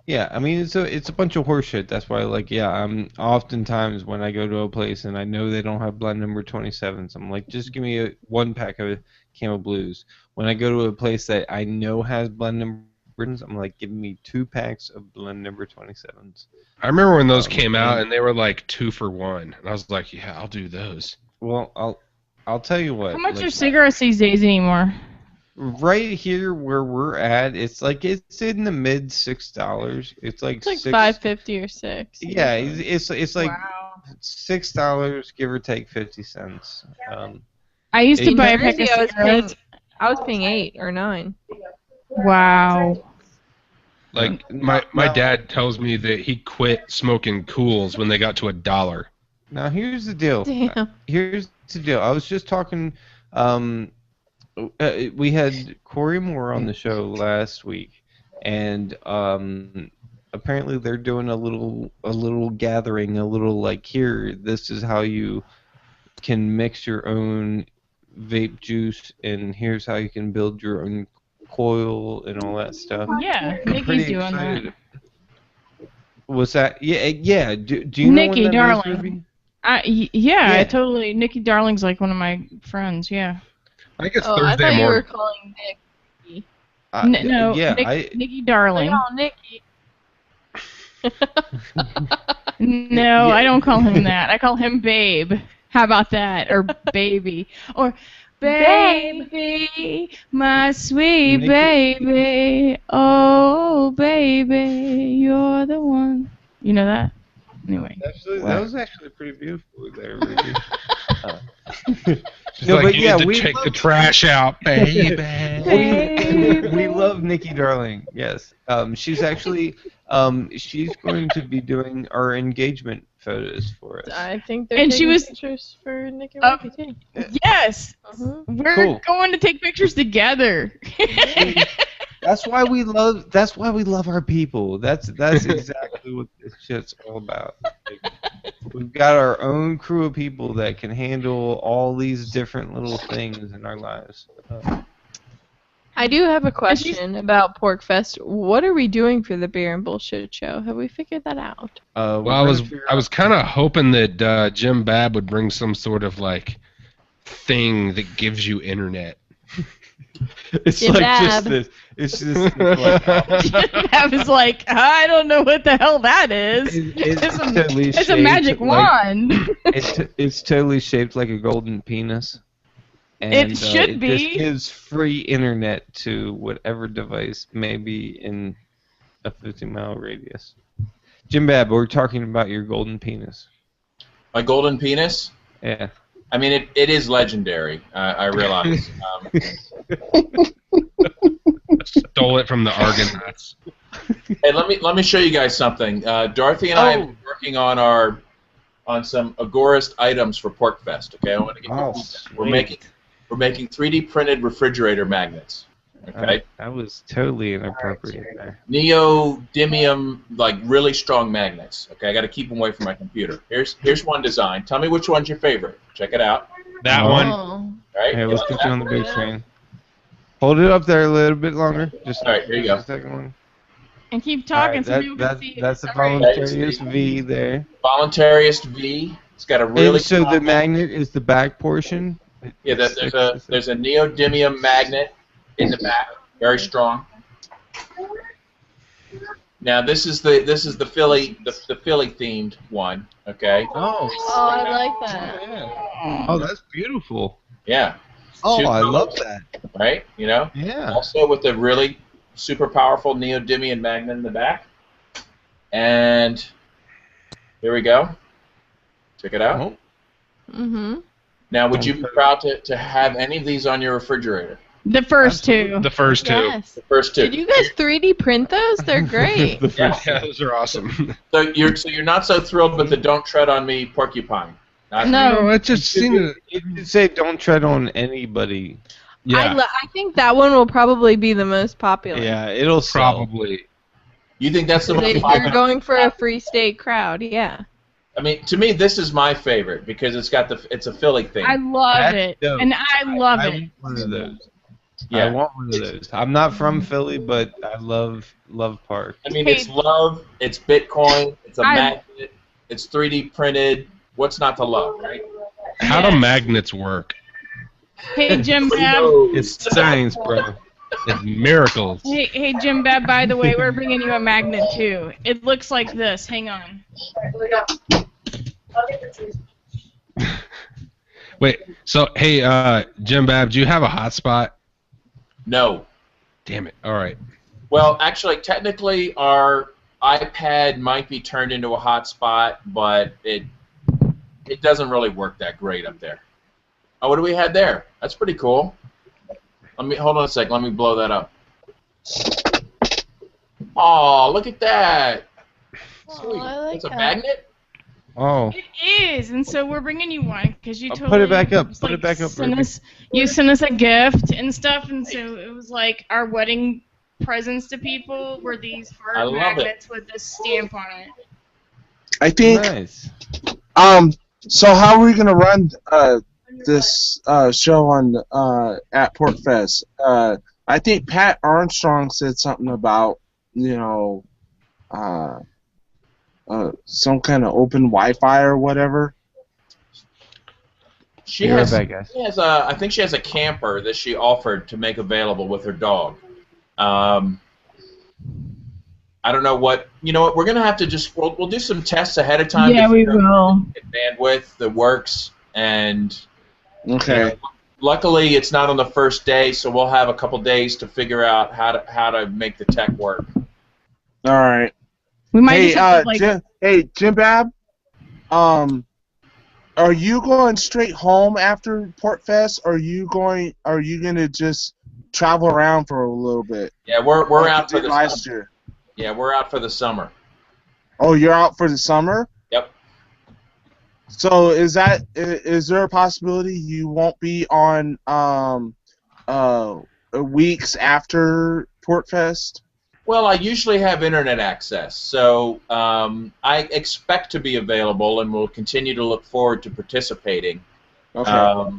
Yeah, I mean it's a bunch of horseshit. That's why, I'm oftentimes when I go to a place and I know they don't have blend number 27s, I'm like, just give me one pack of Camel Blues. When I go to a place that I know has blend number, I'm like, give me 2 packs of blend number 27s. I remember when those came out and they were like 2 for 1, and I was like, yeah, I'll do those. Well, I'll tell you what. How much are cigarettes these days anymore? Right here where we're at, it's in the mid $6. It's like $5.50 or $6. Yeah, it's like wow. $6, give or take 50 cents. I used to buy a pack of cigarettes. I was paying $8 or $9. Wow. Like my dad tells me that he quit smoking Cools when they got to $1. Now here's the deal. Damn. Here's the deal. I was just talking. We had Corey Moore on the show last week, and apparently they're doing a little gathering, a little like, here, this is how you can mix your own vape juice, and here's how you can build your own coil and all that stuff. Yeah, Nikki's doing that. Was that? Yeah. Do you know Nikki, when that darling. movie? Yeah, I totally. Nikki Darling's like one of my friends. Yeah. I think it's I Thursday thought you were morning. calling Nick. No, yeah, Nikki Darling. Oh, Nikki. No, I don't call him that. I call him Babe. How about that? Or Baby. Or Baby, my sweet baby. Oh, baby, you're the one. You know that? Anyway. That was actually pretty beautiful there, Ruby. She's like, you need to take the trash out, baby. We love Nikki Darling. Yes, she's actually She's going to be doing our engagement photos for us. I think they're And taking she was- pictures for Nick and Oh. Wimpy, too. Yes, we're Cool. going to take pictures together. That's why we love our people. That's exactly what this shit's all about. We've got our own crew of people that can handle all these different little things in our lives. I do have a question about Porkfest. What are we doing for the Beer and Bullshit show? Have we figured that out? Well, I was kind of hoping that Jim Babb would bring some sort of like thing that gives you internet. It's Jim like Babb. just this. It's just like, I was like, I don't know what the hell that is. it's totally It's a shaped magic like- wand. it's totally shaped like a golden penis. And, It should it be. just gives free internet to whatever device may be in a 50-mile radius. Jim Babb, we're talking about your golden penis. My golden penis? Yeah. I mean, it is legendary. I realize. Stole it from the Argonauts. Hey, let me show you guys something. Dorothy and I have been working on some Agorist items for Porkfest. Okay, I want to get we're making 3D printed refrigerator magnets. Okay, That was totally inappropriate there. Neodymium, like really strong magnets. Okay, I got to keep them away from my computer. Here's one design. Tell me which one's your favorite. Check it out. That one. Oh. All right. Hey, let's put you on the big screen. Hold it up there a little bit longer. Just All right, here you go. a second one. And keep All talking right, so people can see. that's the All right. voluntarious V there. Voluntariest V. It's got a really And so the strong- magnet is the back portion. Yeah, there's a neodymium magnet in the back, very strong. Now this is the Philly themed one. Okay. Oh. Oh, I like that. Yeah. Oh, that's beautiful. Yeah. Oh, Two I love colors, that. Right. You know. Yeah. Also with a really super powerful neodymium magnet in the back. And here we go. Check it out. Oh. Mm-hmm. Now, would you be proud to have any of these on your refrigerator? The first two. The first two. Yes. The first two. Did you guys 3D print those? They're great. The first Yeah, those are awesome. So you're not so thrilled with the "Don't Tread on Me" porcupine. Not- No. it just seemed. It did say don't tread on anybody. Yeah, I think that one will probably be the most popular. Yeah, it'll sell. probably. You think that's the most You're popular? going for a free state crowd, yeah. I mean, to me, this is my favorite because it's a Philly thing. I love That's it. dope. And I love I it. want one of those. Yeah. I want one of those. I'm not from Philly, but I love Park. I mean, it's love, it's Bitcoin, it's a magnet, it's 3D printed. What's not to love, right? How do magnets work? Hey, Jim Bab. It's science, bro. It's miracles. Hey, Jim Bab, by the way, we're bringing you a magnet, too. It looks like this. Hang on. Wait, so hey, Jim Babb, do you have a hotspot? No. Damn it. All right. Well, actually, technically, our iPad might be turned into a hotspot, but it doesn't really work that great up there. Oh, what do we have there? That's pretty cool. Hold on a sec. Let me blow that up. Oh, look at that. Sweet. I like It's a that. magnet? Oh. It is, and so we're bringing you one because you I'll totally put it back up. just, Put it back up, Sent Ruby. us, you sent us a gift and stuff, and so it was like our wedding presents to people were these I hard love magnets with this stamp on it. I think. Nice. So how are we gonna run this show on at Porkfest? I think Pat Armstrong said something about some kind of open Wi-Fi or whatever. She Be right has, back, guys. she has I think she has a camper that she offered to make available with her dog. I don't know what. You know what? We're gonna have to just we'll do some tests ahead of time. Yeah, to we figure out will. bandwidth that works, and Okay. luckily it's not on the first day, so we'll have a couple days to figure out how to make the tech work. All right. We might Hey, just have to, like, Jim Bab. Are you going straight home after Porkfest, or are you gonna just travel around for a little bit? Yeah, we're like out you for did the last year. Yeah, we're out for the summer. Oh, you're out for the summer? Yep. So is there a possibility you won't be on weeks after Portfest? Well, I usually have internet access, so I expect to be available and will continue to look forward to participating. Okay.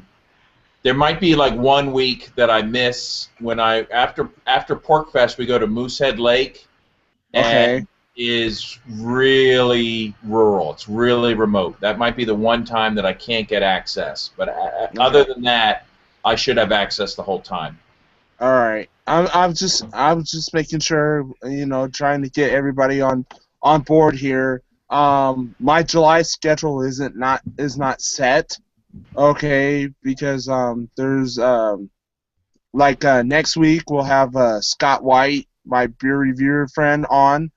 There might be like 1 week that I miss when after Porkfest we go to Moosehead Lake, and Okay. is really rural. It's really remote. That might be the one time that I can't get access. But other than that, I should have access the whole time. All right. I'm just making sure, trying to get everybody on board here. My July schedule is not set. Okay, because there's next week we'll have Scott White, my beer reviewer friend, on.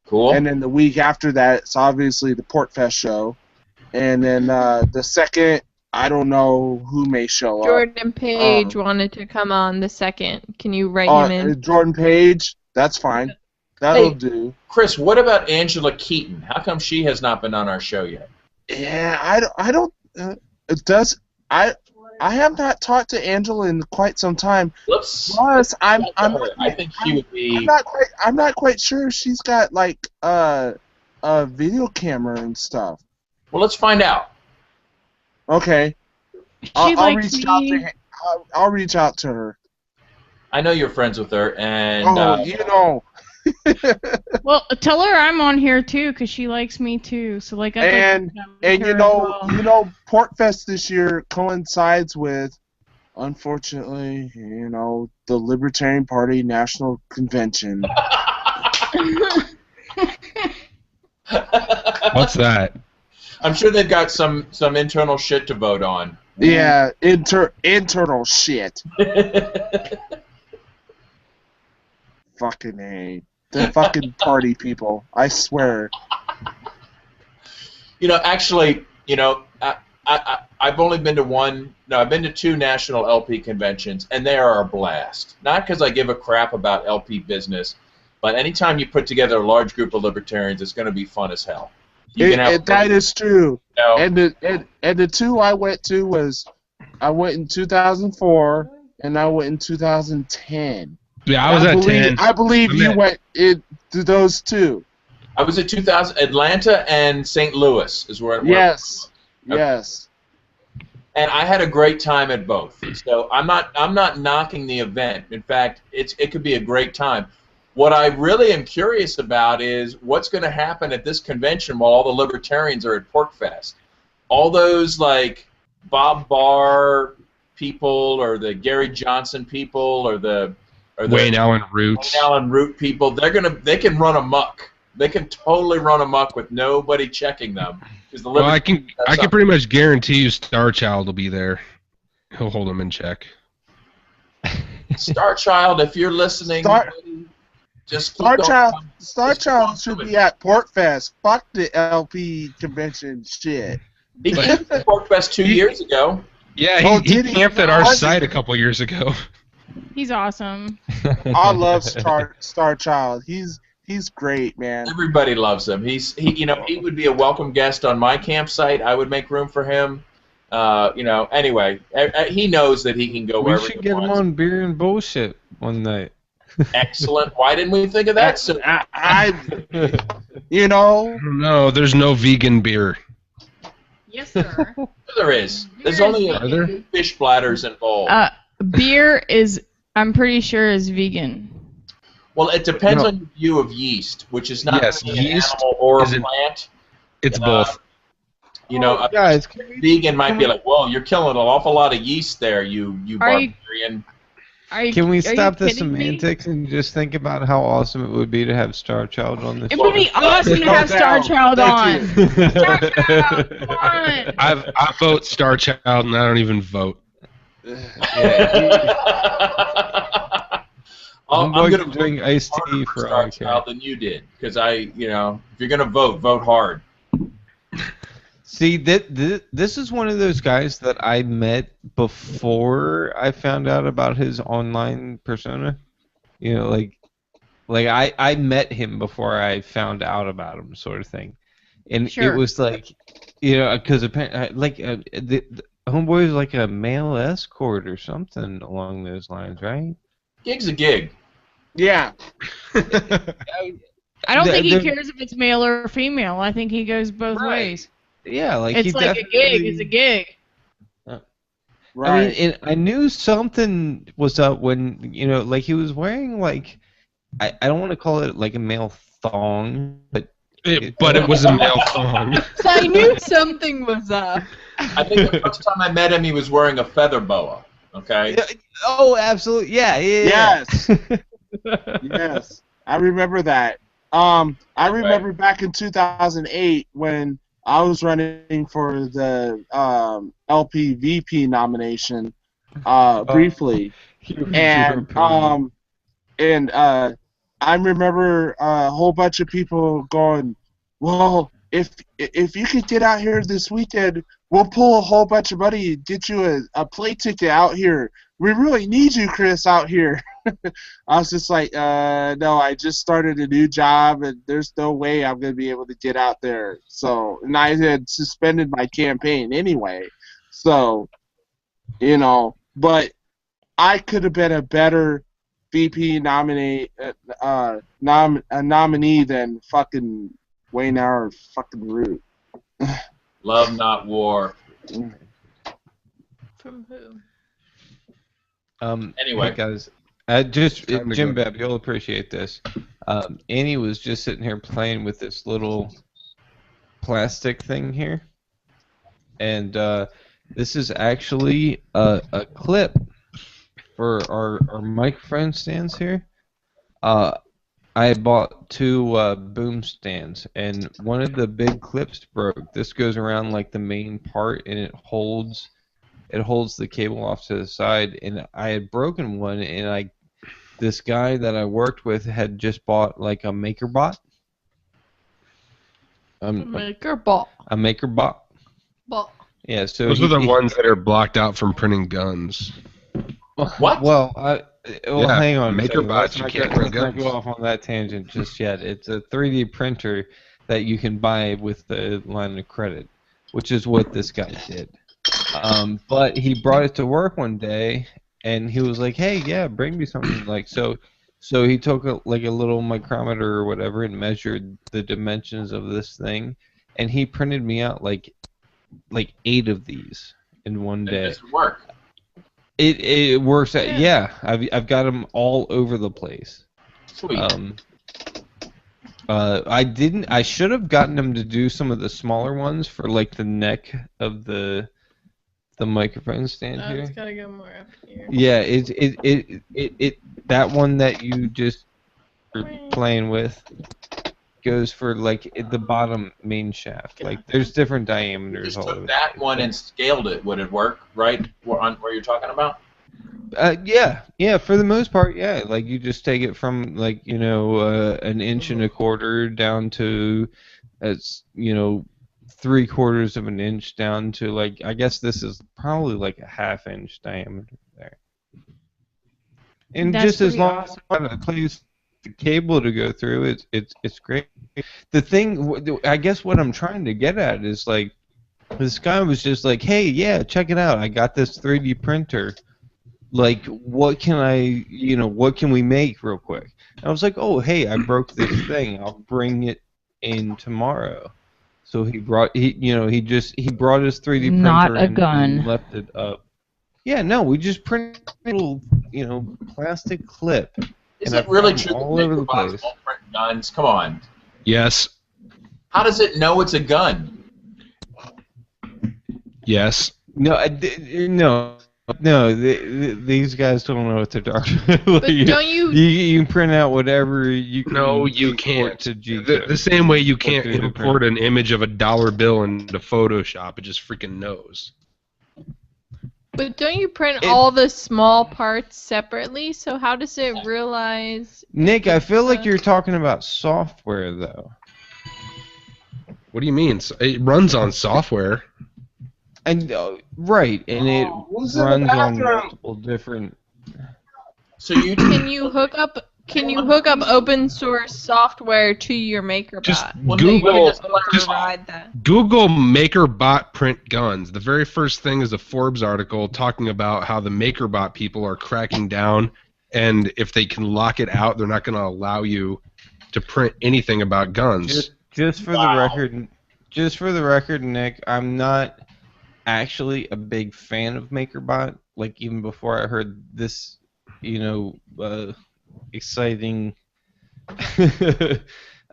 Cool. And then the week after that, it's obviously the Portfest show. And then the second, I don't know who may show up. Jordan Page wanted to come on the second. Can you write him in? Jordan Page, that's fine. That'll do. Chris, what about Angela Keaton? How come she has not been on our show yet? Yeah, I don't. I have not talked to Angela in quite some time. Plus, I think she would be. I'm not quite sure if she's got like a video camera and stuff. Well, let's find out. Okay. I'll reach out to her. I know you're friends with her, and Well, tell her I'm on here too, cause she likes me too. So like, Portfest this year coincides with, unfortunately, the Libertarian Party National Convention. What's that? I'm sure they've got some internal shit to vote on. Yeah, internal shit. Fucking A. The fucking party people. I swear. Actually, I've only been to one. No, I've been to 2 national LP conventions, and they are a blast. Not because I give a crap about LP business, but anytime you put together a large group of libertarians, it's going to be fun as hell. That is true. And the 2 I went to I went in 2004 and I went in 2010. Yeah, I was at 10. I believe you went to those 2. I was at 2000 Atlanta and St. Louis is where. Yes. Yes. And I had a great time at both. So I'm not knocking the event. In fact, it could be a great time. What I really am curious about is what's going to happen at this convention while all the libertarians are at Porkfest. All those like Bob Barr people, or the Gary Johnson people, or the Wayne Allen Root people. They can run amok. They can totally run amok with nobody checking them. Well, I can pretty much guarantee you Star Child will be there. He'll hold them in check. Star Child, if you're listening, just Star Child should be at Portfest. Fuck the LP convention shit. He came to Porkfest 2 years ago. Yeah, he camped at our site a couple years ago. He's awesome. I love Star Child. He's great, man. Everybody loves him. He would be a welcome guest on my campsite. I would make room for him. Anyway, he knows that he can go wherever he wants. We should get him on Beer and Bullshit one night. Excellent. Why didn't we think of that? No, there's no vegan beer. Yes, sir. There is. There's only a few fish bladders involved. Beer I'm pretty sure, is vegan. Well, it depends on your view of yeast, which is not really an animal or a plant. It's both. A vegan might be like, "Whoa, you're killing an awful lot of yeast there, you barbarian." Can we stop the semantics and just think about how awesome it would be to have Star Child on this? It would be awesome to have Star Child on. Star Child, come on. I vote Star Child, and I don't even vote. I'm going to drink iced tea for Star Child than you did, because if you're going to vote hard. See, this is one of those guys that I met before I found out about his online persona. like I met him before I found out about him, sort of thing, and Sure. it was like, you know, because apparently, like the homeboy is like a male escort or something along those lines, right? Gig's a gig. Yeah. I don't think he They're- cares if it's male or female. I think he goes both Right. ways. Yeah, like It's he like a gig is a gig. Right. I mean, and I knew something was up when, you know, like he was wearing like, I don't want to call it like a male thong, but But it was a male thong. So I knew something was up. I think the first time I met him, he was wearing a feather boa. Okay. oh, absolutely, yeah. Yes. Yes. I remember that. I remember back in 2008 when I was running for the LPVP nomination briefly, and I remember a whole bunch of people going, "Well, if you could get out here this weekend, we'll pull a whole bunch of money, get you a plane ticket out here. We really need you, Chris, out here." I was just like, no, I just started a new job, and there's no way I'm going to be able to get out there. So, and I had suspended my campaign anyway. So, you know, but I could have been a better VP nominee than fucking Wayne Hour fucking Root. Love, not war. From who? Anyway. Hey guys, Jim Bebb, you'll appreciate this. Annie was just sitting here playing with this little plastic thing here, and this is actually a clip for our microphone stands here. I bought 2 boom stands, and one of the big clips broke. This goes around like the main part, and it holds the cable off to the side. And I had broken one, and this guy that I worked with had just bought like a MakerBot. MakerBot. A MakerBot. Bot. Yeah, so Those are the ones that are blocked out from printing guns. What? Well, Yeah, hang on. MakerBots, you can't print Let's not guns. go off on that tangent just yet. It's a 3D printer that you can buy with the line of credit, which is what this guy did. But he brought it to work one day, and he was like, "Hey, yeah, bring me something." Like so he took a little micrometer or whatever and measured the dimensions of this thing, and he printed me out like 8 of these in one day. It doesn't work. It works. Yeah, I've got them all over the place. Sweet. I should have gotten him to do some of the smaller ones for like the neck of the microphone stand Oh, here. it's gotta go more up here. Yeah, it that one that you just were playing with goes for like the bottom main shaft. Like there's different You diameters just all over. took that one and scaled it. Would it work? Right? Where you're talking about? Yeah, for the most part, yeah. Like you just take it from like an 1.25 inches down to, 3/4 of an inch down to like I guess this is probably like a 1/2 inch diameter there. And That's just as pretty long awesome. as I place the cable to go through, it's great. The thing, I guess, what I'm trying to get at is like this guy was just like, "Hey, yeah, check it out. I got this 3D printer. Like, what can what can we make real quick?" And I was like, "Oh, hey, I broke this thing. I'll bring it in tomorrow." So he brought he brought his 3D printer Not a and gun. left it up. Yeah, no, we just printed a little plastic clip. Is And it really I found true that all over the MakerBots place. won't print guns? Come on. Yes. How does it know it's a gun? Yes. No, these guys don't know what they're talking about. But don't you? You can print out whatever you can. No, you import can't. To G The same way you can't 3D import an image of a dollar bill into Photoshop. It just freaking knows. But don't you print all the small parts separately? So how does it realize? Nick, I feel like you're talking about software though. What do you mean? It runs on software. And right, and it who's in the runs on bathroom? multiple different. So you Can you hook up Can you hook up open source software to your MakerBot? Just Well, Google. just Override that. Google MakerBot print guns. The very first thing is a Forbes article talking about how the MakerBot people are cracking down, and if they can lock it out, they're not going to allow you to print anything about guns. Just for the record, Nick, I'm not actually a big fan of MakerBot. Like even before I heard this, exciting, bit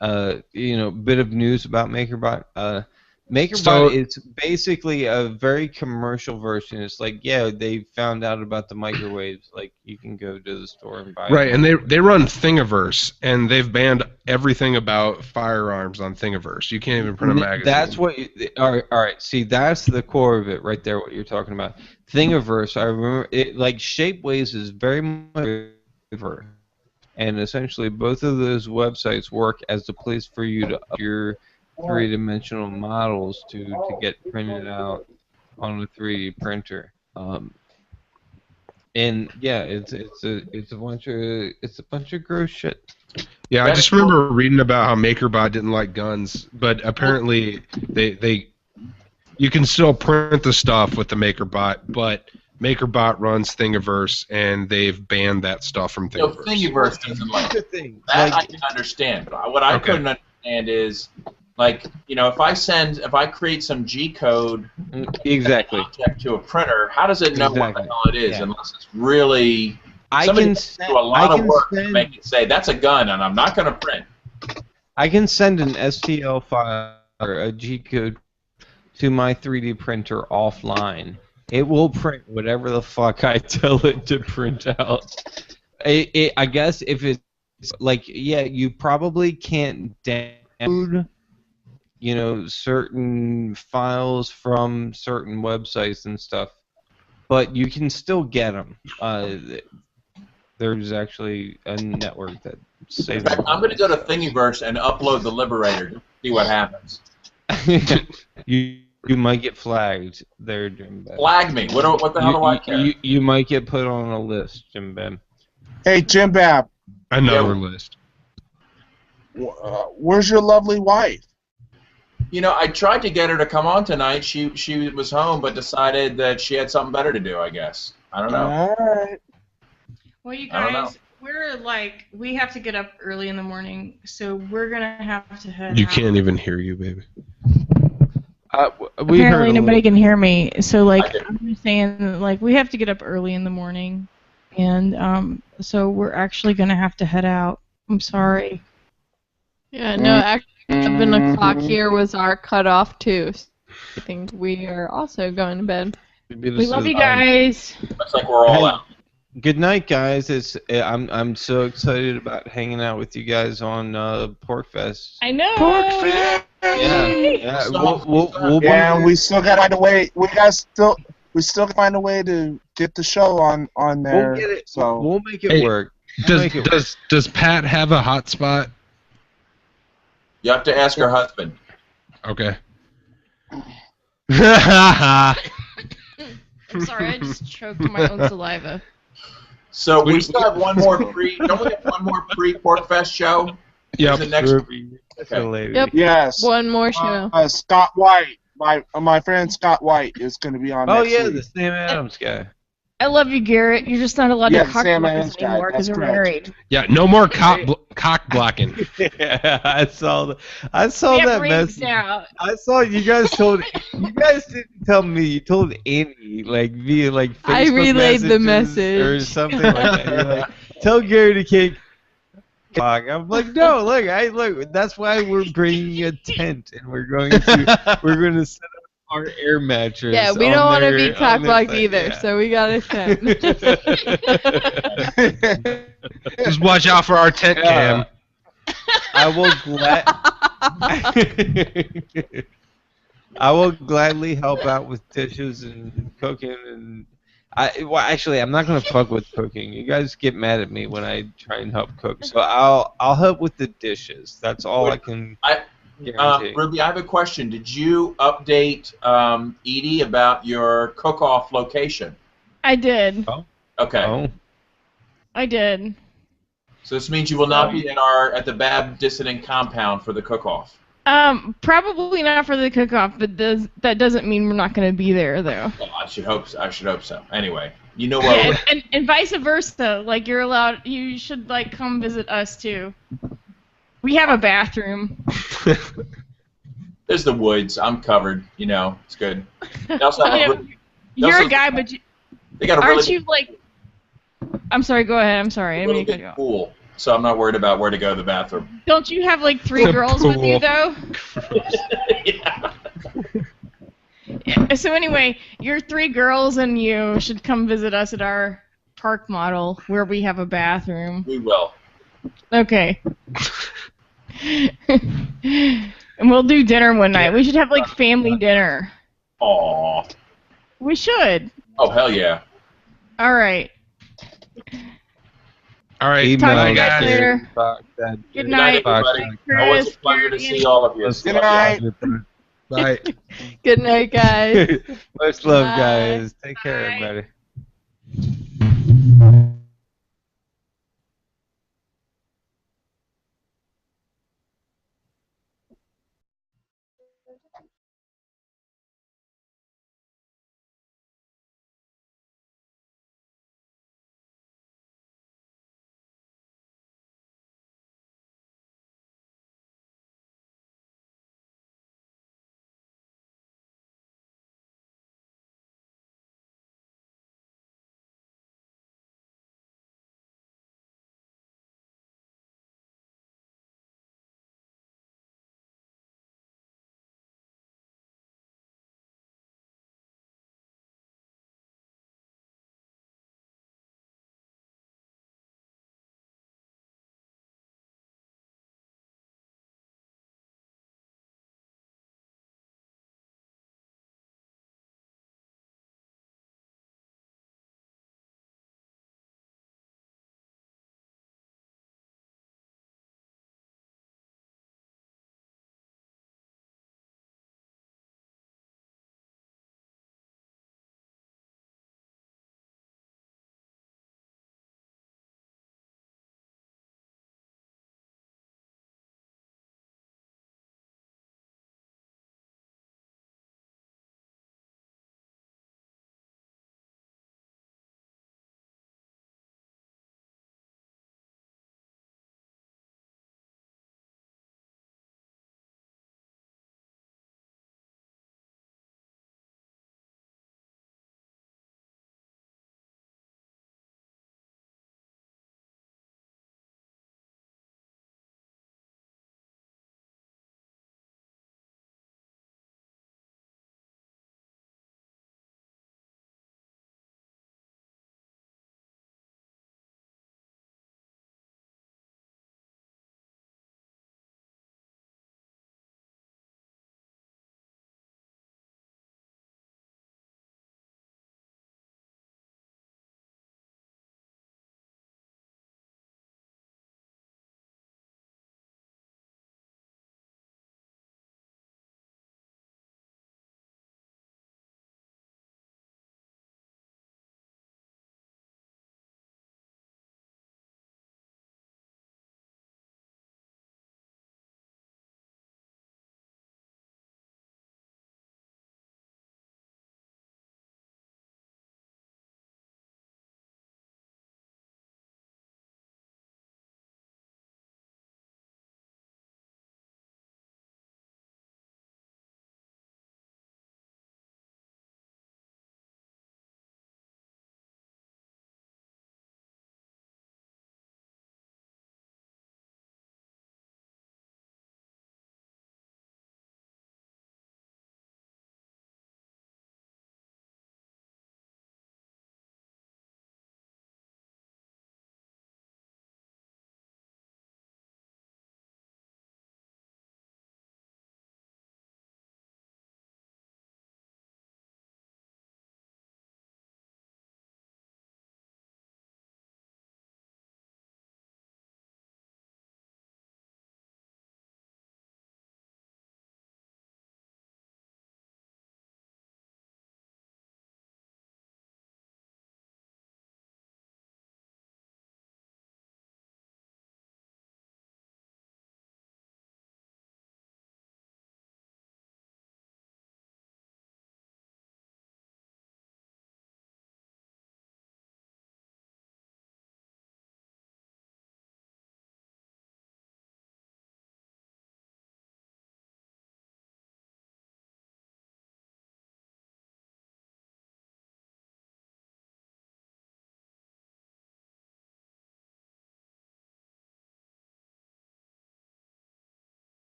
of news about MakerBot. MakerBot is basically a very commercial version. It's like, yeah, they found out about the microwaves. Like, you can go to the store and buy Right, them. and they run Thingiverse, and they've banned everything about firearms on Thingiverse. You can't even print a magazine. That's what. All right. See, that's the core of it right there. What you're talking about, Thingiverse. I remember it. Like Shapeways is very much, and essentially both of those websites work as the place for you to up your three-dimensional models to get printed out on a 3D printer. And yeah, it's a bunch of gross shit. Yeah, I just remember reading about how MakerBot didn't like guns, but apparently you can still print the stuff with the MakerBot, but MakerBot runs Thingiverse, and they've banned that stuff from Thingiverse. No, Thingiverse doesn't like it. That I can understand. But what I couldn't understand is, like, if I create some G code Exactly to a printer, how does it know what the hell it is unless it's really somebody do a lot of work to make it say that's a gun and I'm not going to print. I can send an STL file or a G code to my 3D printer offline. It will print whatever the fuck I tell it to print out. I guess if it's like, yeah, you probably can't download certain files from certain websites and stuff, but you can still get them. There's actually a network that saves them. I'm going to go to Thingiverse and upload the Liberator to see what happens. You might get flagged there, Jim Ben. Flag me. What the hell do I care? You might get put on a list, Jim Ben. Hey, Jim Bab. Another list. Where's your lovely wife? I tried to get her to come on tonight. She was home, but decided that she had something better to do, I guess. I don't know. All right. Well, you guys, we have to get up early in the morning, so we're going to have to head You out. can't even hear you, baby. Apparently nobody can hear me, so I'm just saying, we have to get up early in the morning, and so we're actually going to have to head out. I'm sorry. Yeah, no, actually 7 o'clock here was our cutoff too. So I think we are also going to bed. We love you guys. Looks like we're all out. Good night, guys. I'm so excited about hanging out with you guys on PorkFest. I know. PorkFest. Yeah. We still got to find a way. We still find a way to get the show on there. We'll get it. So we'll make it work. Does Pat have a hotspot? You have to ask her husband. Okay. I'm sorry, I just choked on my own saliva. So we still have one more don't we have one more pre-PorkFest show? Yep. Is it next Okay. Yep. yes, One more show. Scott White, my friend Scott White is going to be on. Oh next yeah, week. the Sam Adams guy. I love you, Garrett. You're just not allowed to cock Sam block Adams us anymore guy, because that's we're correct. married. Yeah, no more cock blocking. Yeah, I saw We that have rings message. now. I saw you guys didn't tell me. You told Annie via Facebook I relayed the messages or message. something like that. You're like, tell Gary to kick. I'm like, no, look. That's why we're bringing a tent and we're going to set up our air mattress. Yeah, we don't want to be cock-blocked either, so we got a tent. Just watch out for our tent cam. I will gladly help out with dishes and cooking and actually I'm not gonna fuck with cooking. You guys get mad at me when I try and help cook, so I'll help with the dishes. That's all I can guarantee. Ruby, I have a question. Did you update Edie about your cook-off location? I did. Oh. Okay. Oh. I did. So this means you will not be at the Bab Dissident compound for the cook-off. Probably not for the cook-off, but that doesn't mean we're not going to be there, though. Well, I should hope so. Anyway, you know where. Yeah, and vice versa. Like you should like come visit us too. We have a bathroom. There's the woods. I'm covered. You know, it's good. They also have you're a guy, but they got a aren't really you like? I'm sorry. Go ahead. I'm sorry. I didn't mean to cut you off. pool, so I'm not worried about where to go to the bathroom. Don't you have like 3 girls with you though? Yeah. Yeah, so anyway, you're 3 girls, and you should come visit us at our park model where we have a bathroom. We will. Okay. And we'll do dinner one night. We should have like family dinner. Aww. We should. Oh hell yeah. All right. All right. Email Talk to you guys guys. later. Good night. everybody. Chris, Always a pleasure to Gary, see all of you. Good night. Bye. Good night, guys. Much love, Bye. guys. Take care, Bye. everybody.